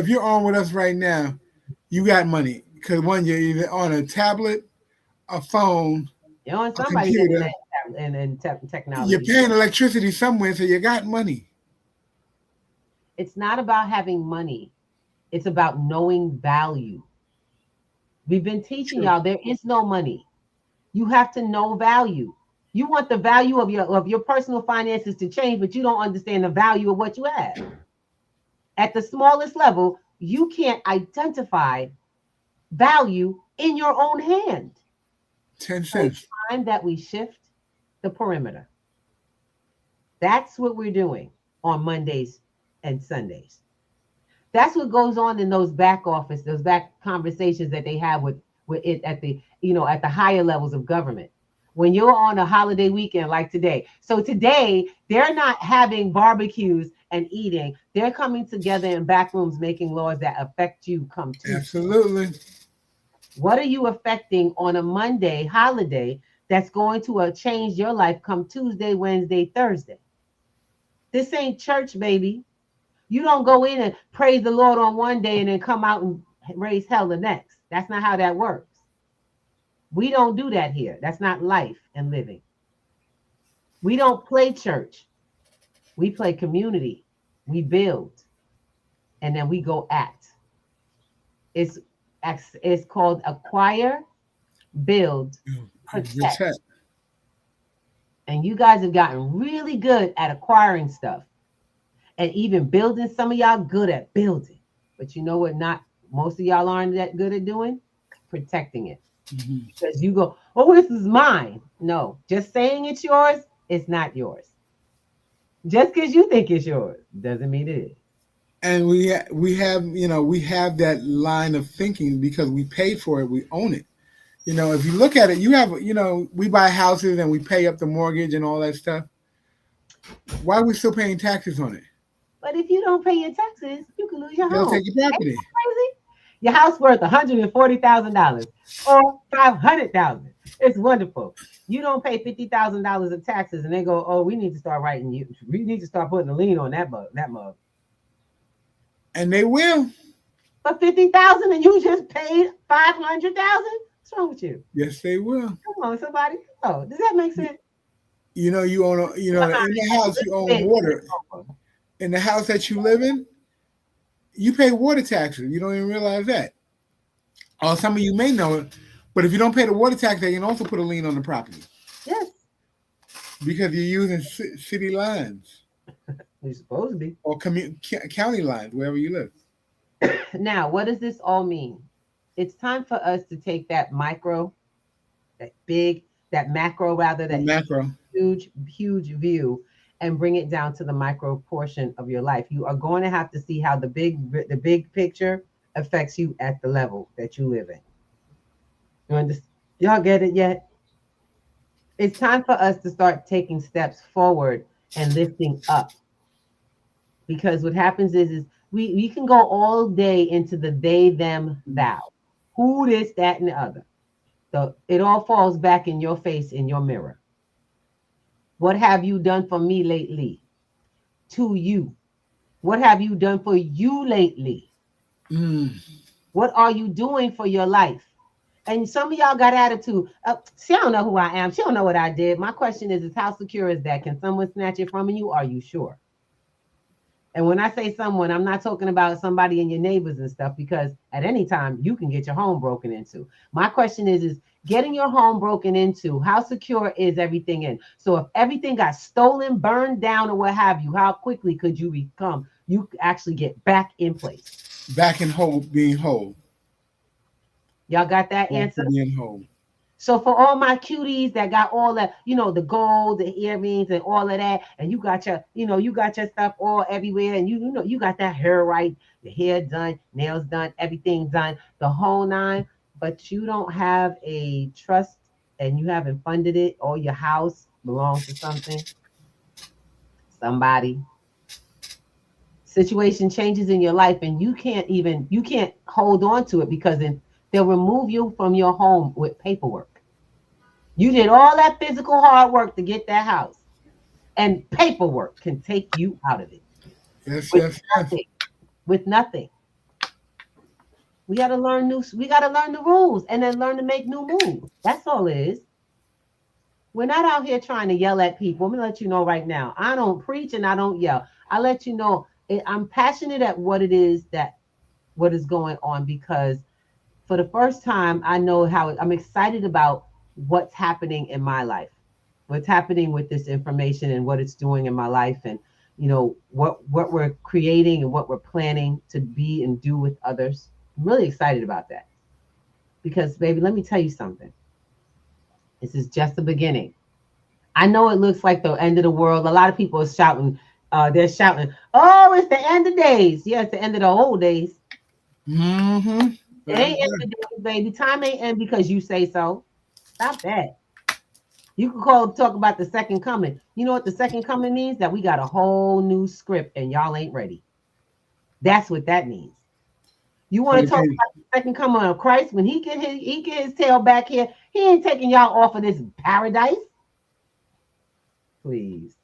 Speaker 2: you're on with us right now, you got money because you're either on a tablet, a phone,
Speaker 3: you're on somebody's internet and technology.
Speaker 2: You're paying electricity somewhere, so you got money.
Speaker 3: It's not about having money. It's about knowing value. We've been teaching y'all there is no money. You have to know value. You want the value of your personal finances to change, but you don't understand the value of what you have. At the smallest level, you can't identify value in your own hand.
Speaker 2: 10 cents.
Speaker 3: So it's time that we shift the perimeter. That's what we're doing on Mondays and Sundays. That's what goes on in those back conversations that they have with it at the higher levels of government. When you're on a holiday weekend like today. So today, they're not having barbecues and eating. They're coming together in back rooms making laws that affect you come Tuesday.
Speaker 2: Absolutely.
Speaker 3: What are you affecting on a Monday holiday that's going to change your life come Tuesday, Wednesday, Thursday? This ain't church, baby. You don't go in and praise the Lord on one day and then come out and raise hell the next. That's not how that works. We don't do that here. That's not life and living. We don't play church. We play community. We build. And then we go act. It's called acquire, build, protect. And you guys have gotten really good at acquiring stuff. And even building, some of y'all good at building. But you know what most of y'all aren't that good at doing? Protecting it. Mm-hmm. Because you go, oh, this is mine. No, just saying it's yours, it's not yours. Just because you think it's yours doesn't mean it is.
Speaker 2: And we have that line of thinking because we paid for it, we own it. If you look at it, we buy houses and we pay up the mortgage and all that stuff. Why are we still paying taxes on it?
Speaker 3: But if you don't pay your taxes, you can lose your
Speaker 2: They'll
Speaker 3: home.
Speaker 2: take your property.
Speaker 3: Ain't that crazy? Your house worth $140,000 or $500,000. It's wonderful. You don't pay $50,000 of taxes, and they go, "Oh, we need to start writing you. We need to start putting a lien on that mug."
Speaker 2: And they will.
Speaker 3: For $50,000, and you just paid $500,000. What's wrong with you?
Speaker 2: Yes, they will.
Speaker 3: Come on, somebody. Oh, does that make sense?
Speaker 2: You know, you own. In the house you own water. In the house that you live in, you pay water taxes. You don't even realize that. Or some of you may know it, but if you don't pay the water tax, they can also put a lien on the property.
Speaker 3: Yes.
Speaker 2: Because you're using city lines.
Speaker 3: You're supposed to be.
Speaker 2: Or county lines, wherever you live.
Speaker 3: Now, what does this all mean? It's time for us to take that macro huge view and bring it down to the micro portion of your life. You are going to have to see how the big picture affects you at the level that you live in. You understand? Y'all get it yet? It's time for us to start taking steps forward and lifting up. Because what happens is we can go all day into the they, them, thou. Who, this, that, and the other. So it all falls back in your face, in your mirror. What have you done for me lately? To you. What have you done for you lately? What are you doing for your life? And some of y'all got attitude. She don't know who I am. She don't know what I did. My question is how secure is that? Can someone snatch it from you? Are you sure? And when I say someone, I'm not talking about somebody in your neighbors and stuff, because at any time you can get your home broken into. My question is getting your home broken into, how secure is everything in? So if everything got stolen, burned down, or what have you, how quickly could you actually get back in place?
Speaker 2: Back in whole, being whole.
Speaker 3: Y'all got that answer?
Speaker 2: Being whole.
Speaker 3: So for all my cuties that got all that, the gold, the earrings, and all of that, and you got your stuff all everywhere, and you got that hair right, the hair done, nails done, everything done, the whole nine, but you don't have a trust and you haven't funded it, or your house belongs to somebody. Situation changes in your life, and you can't hold on to it, because then they'll remove you from your home with paperwork. You did all that physical hard work to get that house, and paperwork can take you out of it.
Speaker 2: Yes.
Speaker 3: With nothing. We got to learn the rules, and then learn to make new moves. That's all it is. We're not out here trying to yell at people. I'm gonna let you know right now. I don't preach and I don't yell. I let you know I'm passionate at what is going on, because for the first time, I know how I'm excited about what's happening in my life, what's happening with this information and what it's doing in my life, and what we're creating and what we're planning to be and do with others. I'm really excited about that, because baby, let me tell you something. This is just the beginning. I know it looks like the end of the world. A lot of people are shouting. They're shouting, "Oh, it's the end of days." Yeah, it's the end of the old days.
Speaker 2: Mm-hmm.
Speaker 3: It ain't end of days, baby. Time ain't end because you say so. Stop that. You can talk about the second coming. You know what the second coming means? That we got a whole new script and y'all ain't ready. That's what that means. You want to talk about the second coming of Christ? When he get his tail back here, he ain't taking y'all off of this paradise. Please.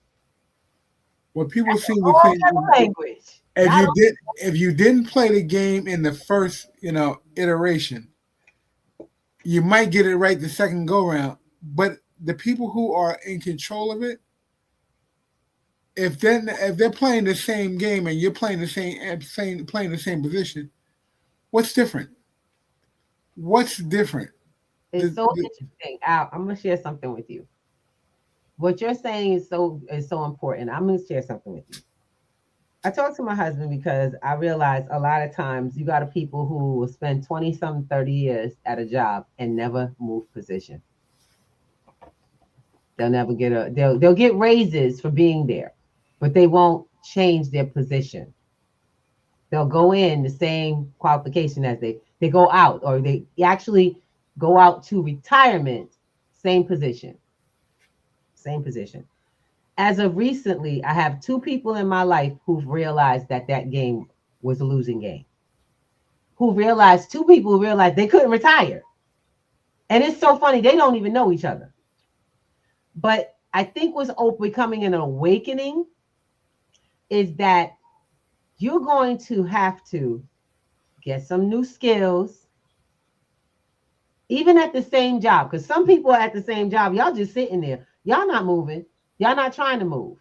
Speaker 2: What people seem to think,
Speaker 3: language.
Speaker 2: If you didn't play the game in the first, iteration, you might get it right the second go round. But the people who are in control of it, if they're playing the same game and you're playing the same position, what's different? What's different?
Speaker 3: It's so interesting. Al, I'm gonna share something with you. What you're saying is so important. I'm gonna share something with you. I talked to my husband because I realized a lot of times you got people who will spend 20-some, 30 years at a job and never move position. They'll never get they'll get raises for being there, but they won't change their position. They'll go in the same qualification as they go out, or they actually go out to retirement, same position. As of recently, I have 2 people in my life who've realized that game was a losing game. 2 people who realized they couldn't retire. And it's so funny, they don't even know each other. But I think what's becoming an awakening is that you're going to have to get some new skills, even at the same job. Because some people are at the same job, y'all just sitting there. Y'all not moving. Y'all not trying to move.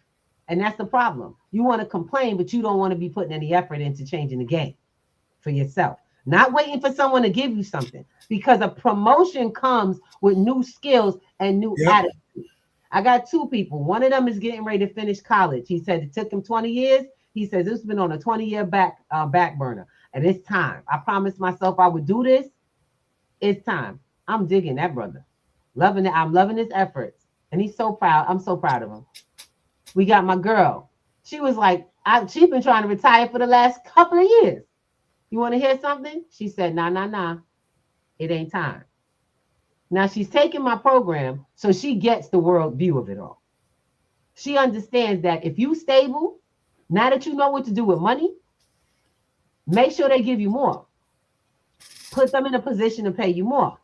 Speaker 3: And that's the problem. You want to complain, but you don't want to be putting any effort into changing the game for yourself. Not waiting for someone to give you something, because a promotion comes with new skills and new attitude. I got 2 people. One of them is getting ready to finish college. He said it took him 20 years. He says it's been on a 20-year back burner, and it's time. I promised myself I would do this. It's time. I'm digging that brother. Loving it. I'm loving his efforts, and he's so proud. I'm so proud of him. We got my girl. She was like, she's been trying to retire for the last couple of years. You want to hear something? She said, nah. It ain't time. Now she's taking my program, so she gets the world view of it all. She understands that if you stable, now that you know what to do with money, make sure they give you more. Put them in a position to pay you more.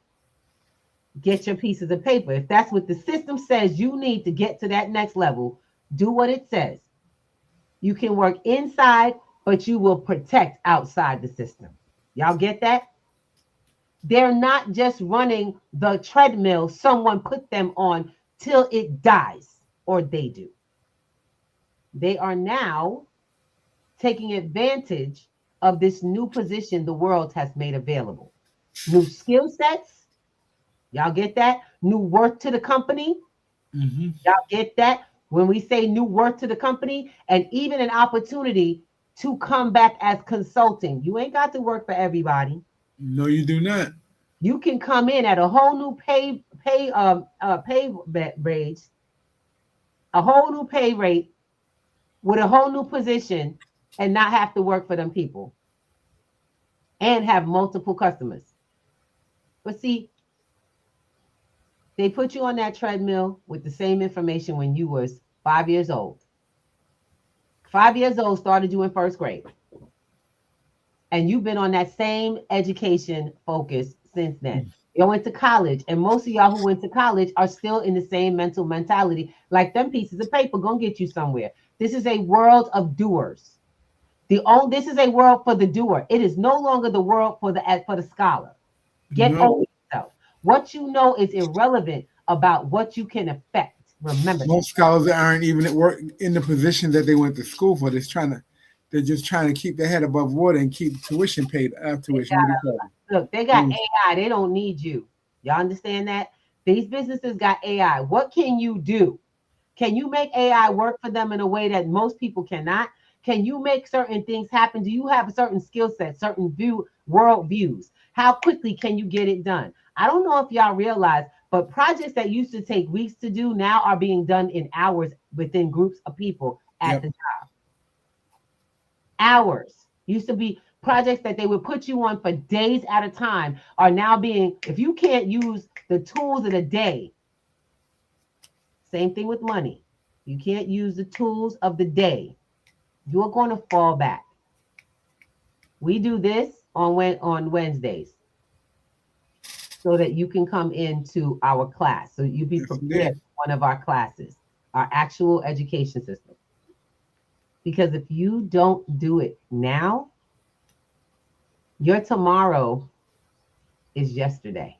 Speaker 3: Get your pieces of paper. If that's what the system says you need to get to that next level, do what it says. You can work inside, but you will protect outside the system. Y'all get that? They're not just running the treadmill someone put them on till it dies, or they do. They are now taking advantage of this new position the world has made available. New skill sets. Y'all get that? New worth to the company.
Speaker 2: Mm-hmm.
Speaker 3: Y'all get that? When we say new worth to the company, and even an opportunity to come back as consulting. You ain't got to work for everybody.
Speaker 2: No, you do not.
Speaker 3: You can come in at a whole new pay raise, a whole new pay rate with a whole new position, and not have to work for them people and have multiple customers. But see, they put you on that treadmill with the same information when you was 5 years old. 5 years old started you in first grade. And you've been on that same education focus since then. You went to college, and most of y'all who went to college are still in the same mental mentality. Like them pieces of paper gonna get you somewhere. This is a world of doers. This is a world for the doer. It is no longer the world for the scholar. Get over yourself. What you know is irrelevant about what you can affect. Remember,
Speaker 2: most scholars aren't even at work in the position that they went to school for. They're just trying to keep their head above water and keep tuition paid. Tuition.
Speaker 3: Look, they got AI. They don't need you. Y'all understand that? These businesses got AI. What can you do? Can you make AI work for them in a way that most people cannot? Can you make certain things happen? Do you have a certain skill set, certain world views? How quickly can you get it done? I don't know if y'all realize, but projects that used to take weeks to do now are being done in hours within groups of people at the job. Hours. Used to be projects that they would put you on for days at a time are now being, if you can't use the tools of the day, same thing with money. You can't use the tools of the day, you're going to fall back. We do this on Wednesdays so that you can come into our class. So you be prepared for one of our classes, our actual education system. Because if you don't do it now, your tomorrow is yesterday.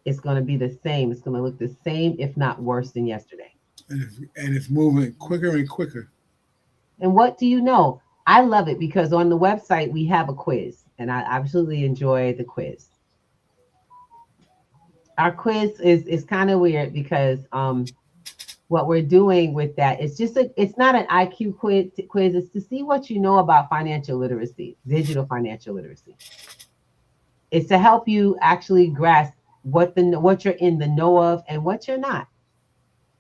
Speaker 3: It's going to be the same. It's going to look the same, if not worse than yesterday.
Speaker 2: And it's moving quicker and quicker.
Speaker 3: And what do you know? I love it because on the website, we have a quiz, and I absolutely enjoy the quiz. Our quiz is kind of weird because what we're doing with that is it's not an IQ quiz. It's to see what you know about financial literacy, digital financial literacy. It's to help you actually grasp what you're in the know of and what you're not.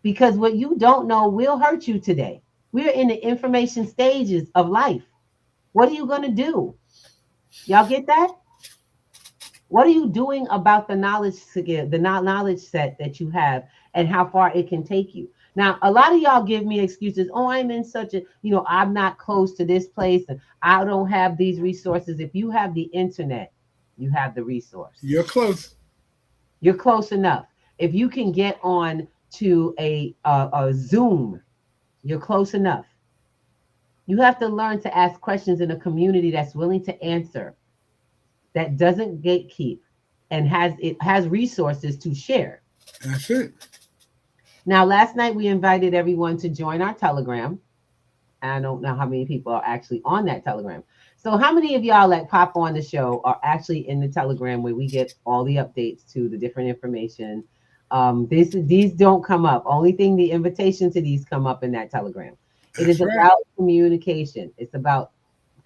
Speaker 3: Because what you don't know will hurt you today. We're in the information stages of life. What are you going to do? Y'all get that? What are you doing about the knowledge set that you have and how far it can take you? Now, a lot of y'all give me excuses. Oh, I'm in such a, I'm not close to this place and I don't have these resources. If you have the internet, you have the resource.
Speaker 2: You're close.
Speaker 3: You're close enough. If you can get on to a Zoom, you're close enough. You have to learn to ask questions in a community that's willing to answer, that doesn't gatekeep, and has resources to share.
Speaker 2: That's it.
Speaker 3: Now, last night we invited everyone to join our Telegram. I don't know how many people are actually on that Telegram. So how many of y'all that pop on the show are actually in the Telegram where we get all the updates to the different information? These don't come up. Only thing, the invitation to these come up in that Telegram. It is about communication. It's about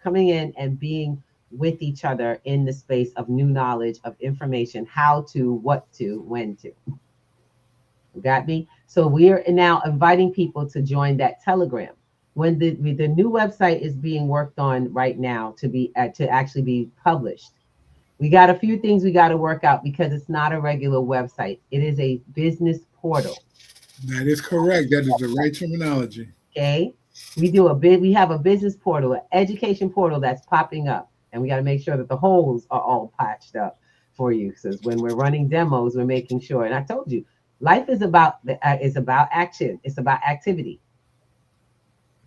Speaker 3: coming in and being with each other in the space of new knowledge, of information, how to, what to, when to. You got me? So we are now inviting people to join that Telegram. When the new website is being worked on right now to actually be published, we got a few things we got to work out because it's not a regular website. It is a business portal.
Speaker 2: That is correct. That is the right terminology.
Speaker 3: Okay. We have a business portal, an education portal that's popping up, and we got to make sure that the holes are all patched up for you. So when we're running demos, we're making sure. And I told you, life is about action. It's about activity.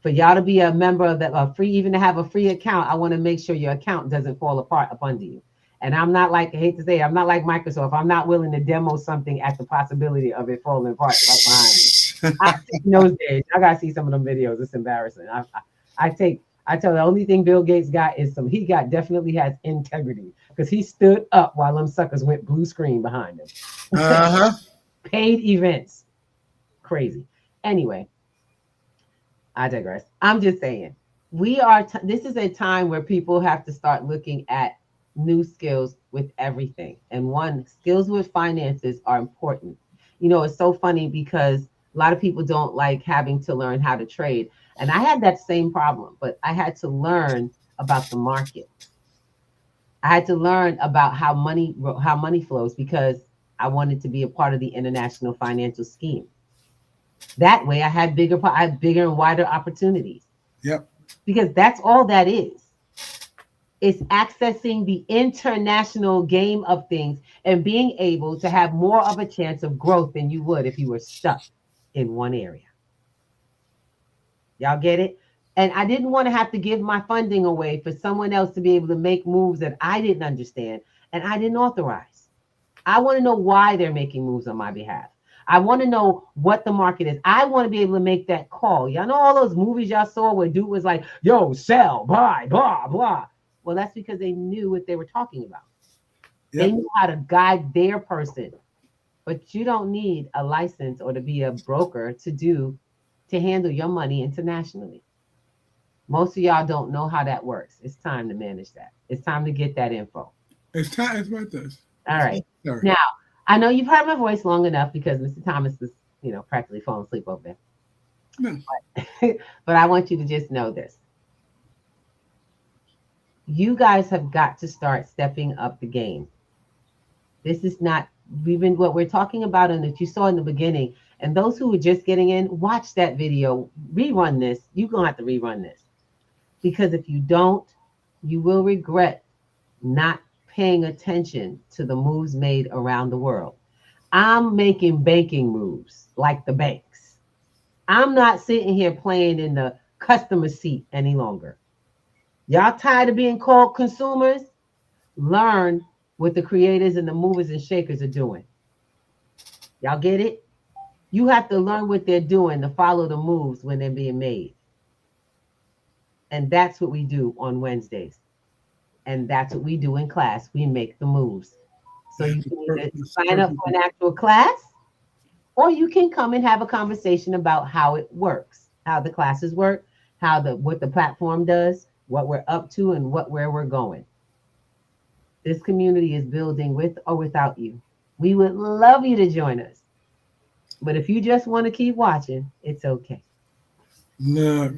Speaker 3: For y'all to be a member of that free, even to have a free account, I want to make sure your account doesn't fall apart up under you. And I'm not like, I hate to say it, I'm not like Microsoft. I'm not willing to demo something at the possibility of it falling apart right behind me. I take those days. I gotta see some of them videos. It's embarrassing. I tell the only thing Bill Gates got is definitely has integrity, because he stood up while them suckers went blue screen behind him. Paid events. Crazy. Anyway, I digress. I'm just saying, this is a time where people have to start looking at new skills with everything. And skills with finances are important. It's so funny because a lot of people don't like having to learn how to trade. And I had that same problem, but I had to learn about the market. I had to learn about how money flows, because I wanted to be a part of the international financial scheme. That way I had bigger and wider opportunities.
Speaker 2: Yep.
Speaker 3: Because that's all that is. It's accessing the international game of things and being able to have more of a chance of growth than you would if you were stuck in one area. Y'all get it? And I didn't want to have to give my funding away for someone else to be able to make moves that I didn't understand and I didn't authorize. I want to know why they're making moves on my behalf. I want to know what the market is. I want to be able to make that call. Y'all know all those movies y'all saw where dude was like, yo, sell, buy, blah, blah. Well, that's because they knew what they were talking about. Yep. They knew how to guide their person. But you don't need a license or to be a broker to handle your money internationally. Most of y'all don't know how that works. It's time to manage that. It's time to get that info.
Speaker 2: It's time. It's about this.
Speaker 3: All right. Sorry. Now, I know you've heard my voice long enough because Mr. Thomas is, practically falling asleep over there.
Speaker 2: No.
Speaker 3: But I want you to just know this. You guys have got to start stepping up the game. This is not what we're talking about and that you saw in the beginning. And those who are just getting in, watch that video, rerun this. You're going to have to rerun this. Because if you don't, you will regret not paying attention to the moves made around the world. I'm making banking moves like the banks. I'm not sitting here playing in the customer seat any longer. Y'all tired of being called consumers? Learn what the creators and the movers and shakers are doing. Y'all get it? You have to learn what they're doing to follow the moves when they're being made. And that's what we do on Wednesdays. And that's what we do in class. We make the moves. So you can either sign up for an actual class, or you can come and have a conversation about how it works, how the classes work, what the platform does, what we're up to, and where we're going. This community is building with or without you. We would love you to join us. But if you just want to keep watching, it's okay.
Speaker 2: No.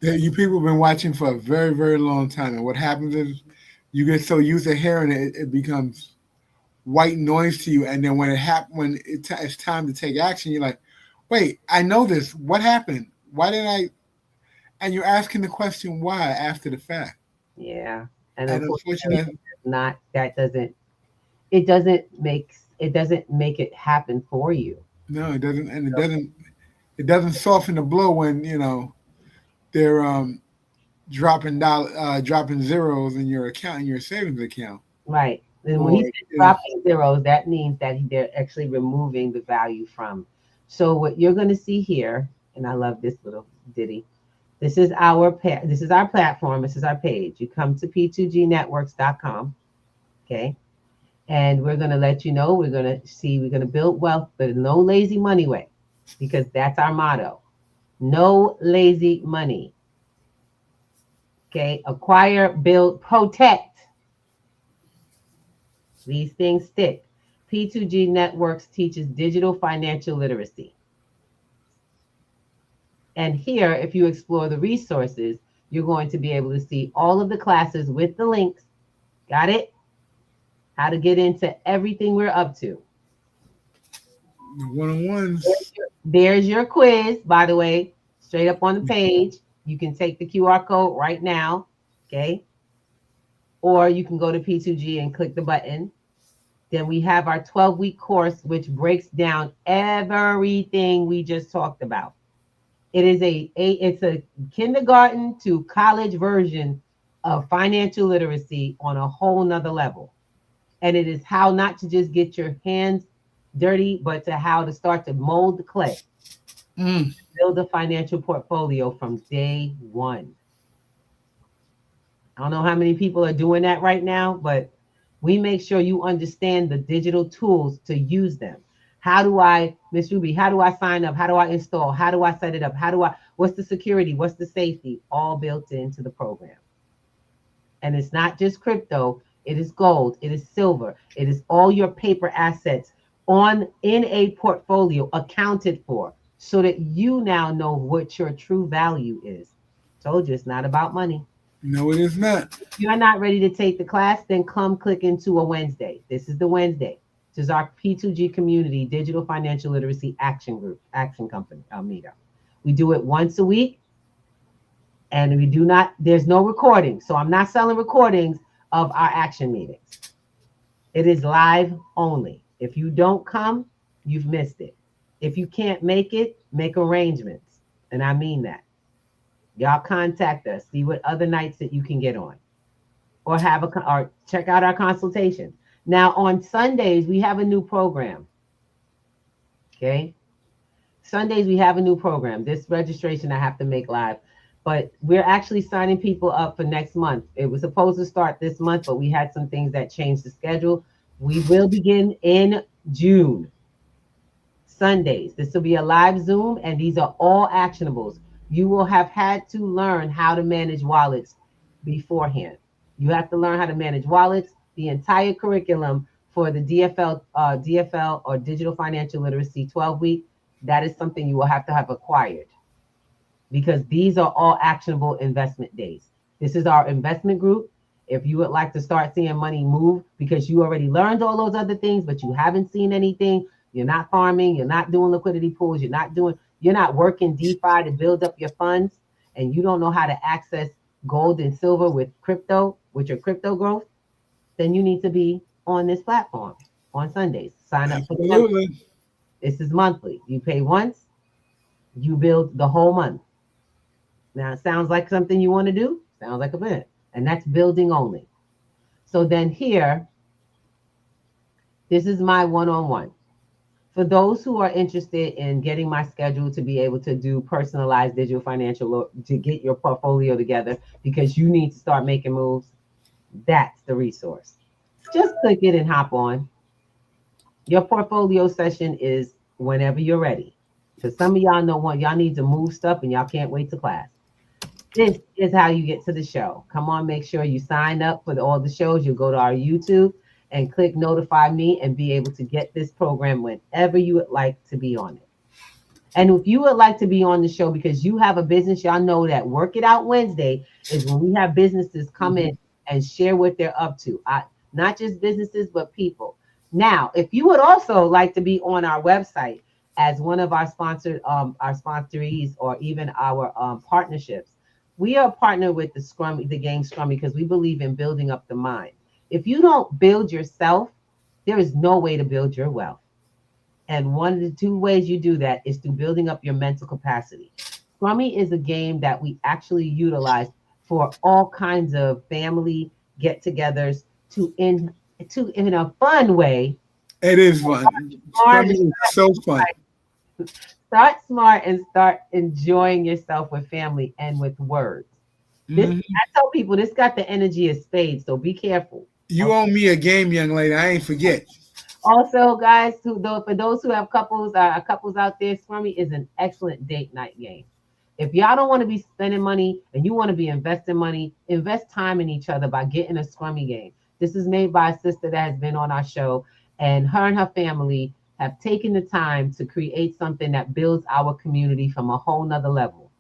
Speaker 2: You people have been watching for a very, very long time. And what happens is you get so used to hearing it, it becomes white noise to you. And then when it's time to take action, you're like, Wait, I know this. What happened? Why did I? And you're asking the question why after the fact.
Speaker 3: Yeah. And
Speaker 2: And unfortunately,
Speaker 3: not that doesn't it doesn't make it happen for you.
Speaker 2: no, it doesn't, and it doesn't soften the blow when they're dropping zeros in your account, in your savings account.
Speaker 3: Right. And when he
Speaker 2: Or
Speaker 3: says dropping zeros, that means that they're actually removing the value from. So what you're going to see here, and I love this little ditty. This is our platform. This is our page. You come to p2gnetworks.com. Okay. And we're going to let you know, we're going to build wealth, but no lazy money way, because that's our motto. No lazy money. Okay. Acquire, build, protect. These things stick. P2G Networks teaches digital financial literacy. And here, if you explore the resources, you're going to be able to see all of the classes with the links. Got it? How to get into everything we're up to.
Speaker 2: The one-on-ones.
Speaker 3: There's your quiz, by the way, straight up on the page. You can take the QR code right now, okay? Or you can go to P2G and click the button. Then we have our 12-week course, which breaks down everything we just talked about. It is it's a kindergarten to college version of financial literacy on a whole nother level. And it is how not to just get your hands dirty, but to how to start to mold the clay. Build a financial portfolio from day one. I don't know how many people are doing that right now, but we make sure you understand the digital tools to use them. How do I, Miss Ruby, how do I sign up? How do I install? How do I set it up? What's the security? What's the safety? All built into the program. And it's not just crypto. It is gold. It is silver. It is all your paper assets in a portfolio accounted for, so that you now know what your true value is. Told you it's not about money.
Speaker 2: No, it is not.
Speaker 3: If you're not ready to take the class, then come click into a Wednesday. This is the Wednesday. This is our P2G community digital financial literacy action company meetup. We do it once a week, and there's no recording. So I'm not selling recordings of our action meetings. It is live only. If you don't come, you've missed it. If you can't make it, make arrangements. And I mean that. Y'all contact us, see what other nights that you can get on, or check out our consultation. Now on Sundays, we have a new program. Okay. Sundays, we have a new program. This registration I have to make live, but we're actually signing people up for next month. It was supposed to start this month, but we had some things that changed the schedule. We will begin in June. Sundays. This will be a live Zoom, and these are all actionables. You will have had to learn how to manage wallets beforehand. You have to learn how to manage wallets. The entire curriculum for the D.F.L or Digital Financial Literacy 12-week, that is something you will have to have acquired, because these are all actionable investment days. This is our investment group. If you would like to start seeing money move, because you already learned all those other things, but you haven't seen anything, you're not farming, you're not doing liquidity pools, you're not working DeFi to build up your funds, and you don't know how to access gold and silver with your crypto growth, then you need to be on this platform on Sundays. Sign up for the month. This is monthly. You pay once, you build the whole month. Now, it sounds like something you want to do. Sounds like a bit. And that's building only. So then here, this is my one-on-one. For those who are interested in getting my schedule to be able to do personalized digital financial, to get your portfolio together, because you need to start making moves, that's the resource. Just click it and hop on. Your portfolio session is whenever you're ready. Because some of y'all know y'all need to move stuff and y'all can't wait to class. This is how you get to the show. Come on, make sure you sign up for all the shows. You go to our YouTube and click notify me and be able to get this program whenever you would like to be on it. And if you would like to be on the show because you have a business, y'all know that Work It Out Wednesday is when we have businesses come in and share what they're up to. Not just businesses, but people. Now, if you would also like to be on our website as one of our sponsorees, or even our partnerships, we are partnered with the gang Scrummy, because we believe in building up the mind. If you don't build yourself, there is no way to build your wealth. And one of the two ways you do that is through building up your mental capacity. Scrummy is a game that we actually utilize for all kinds of family get-togethers to in a fun way.
Speaker 2: It is fun. Scrummy is so fun.
Speaker 3: Start smart and start enjoying yourself with family and with words. This, I tell people, this got the energy of spades, so be careful.
Speaker 2: You owe me a game, young lady. I ain't forget.
Speaker 3: Also, guys, for those who have couples out there, Scrummy is an excellent date night game. If y'all don't want to be spending money and you want to be investing money, invest time in each other by getting a Scrummy game. This is made by a sister that has been on our show, and her and her family have taken the time to create something that builds our community from a whole nother level.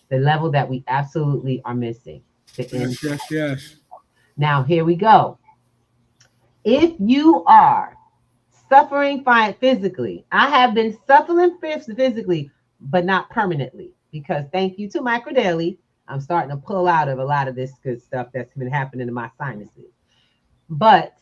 Speaker 3: The level that we absolutely are missing.
Speaker 2: Yes.
Speaker 3: Now, here we go. If you are suffering physically, I have been suffering physically, but not permanently, because thank you to MicroDaily, I'm starting to pull out of a lot of this good stuff that's been happening to my sinuses. But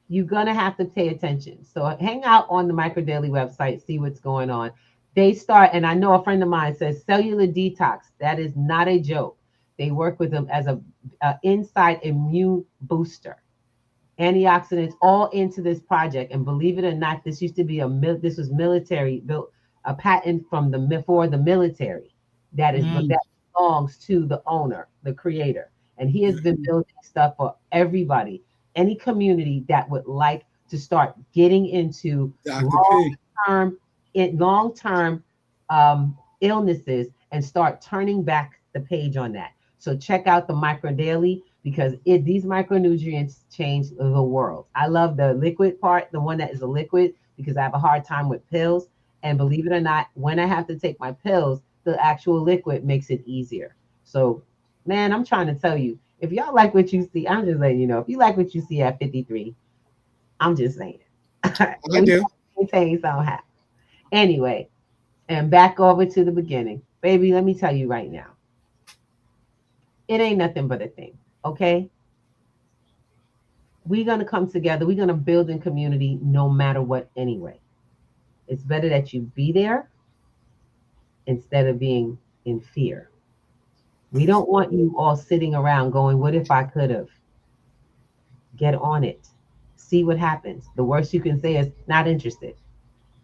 Speaker 3: you're going to have to pay attention. So hang out on the MicroDaily website, see what's going on. They start, and I know a friend of mine says cellular detox. That is not a joke. They work with them as a inside immune booster. Antioxidants all into this project. And believe it or not, this used to be this was military built, a patent from for the military that belongs to the owner, the creator. And he has been building stuff for everybody, any community that would like to start getting into long-term illnesses and start turning back the page on that. So check out the MicroDaily, because these micronutrients change the world. I love the liquid part, the one that is a liquid, because I have a hard time with pills. And believe it or not, when I have to take my pills, the actual liquid makes it easier. So, man, I'm trying to tell you, if y'all like what you see, I'm just letting you know, if you like what you see at 53, I'm just saying.
Speaker 2: I do.
Speaker 3: Things don't happen. Anyway, and back over to the beginning. Baby, let me tell you right now, it ain't nothing but a thing, okay? We're going to come together. We're going to build in community no matter what anyway. It's better that you be there instead of being in fear. We don't want you all sitting around going, what if I could have? Get on it. See what happens. The worst you can say is not interested.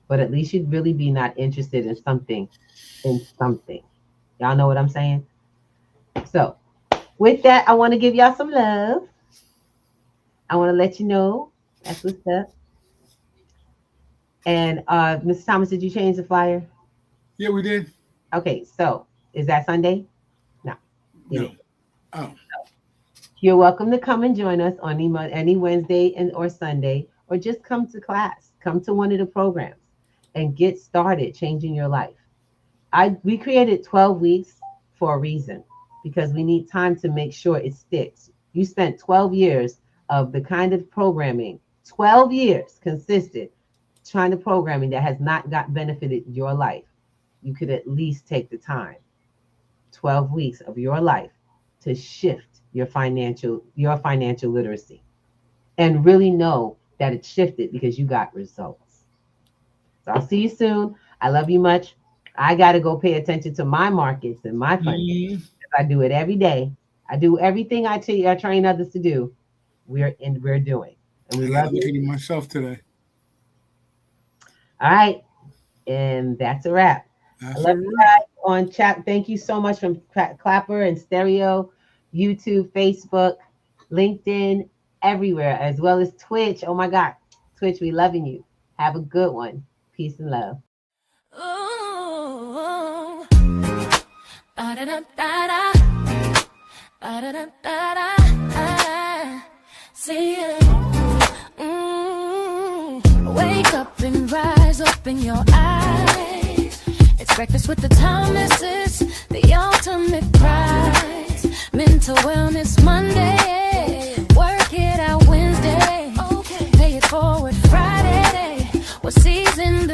Speaker 3: But at least you'd really be not interested in something. Y'all know what I'm saying? So with that, I want to give y'all some love. I want to let you know that's what's up. And Mr. Thomas, did you change the flyer?
Speaker 2: Yeah, we did.
Speaker 3: Okay, so is that Sunday? No.
Speaker 2: Oh.
Speaker 3: You're welcome to come and join us on any Wednesday or Sunday, or just come to class. Come to one of the programs and get started changing your life. We created 12 weeks for a reason, because we need time to make sure it sticks. You spent 12 years of the kind of programming, 12 years consistent, trying to programming that has not benefited your life. You could at least take the time, 12 weeks of your life, to shift your financial literacy and really know that it shifted because you got results. So I'll see you soon. I love you much. I got to go pay attention to my markets and my funding. I do it every day. I do everything I train others to do. We're doing, and we love you.
Speaker 2: Myself today.
Speaker 3: All right, and that's a wrap. I love you guys on chat. Thank you so much from Clapper and Stereo, YouTube, Facebook, LinkedIn, everywhere, as well as Twitch. Oh my God, Twitch, we loving you. Have a good one. Peace and love.
Speaker 1: Ooh, ba-da-da-da-da, ba-da-da-da-da, see you. Wake up and rise, open your eyes. It's breakfast with the Thomases, the ultimate prize. Mental wellness Monday, work it out Wednesday. Pay it forward Friday. What season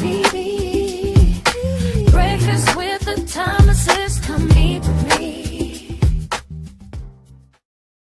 Speaker 1: TV.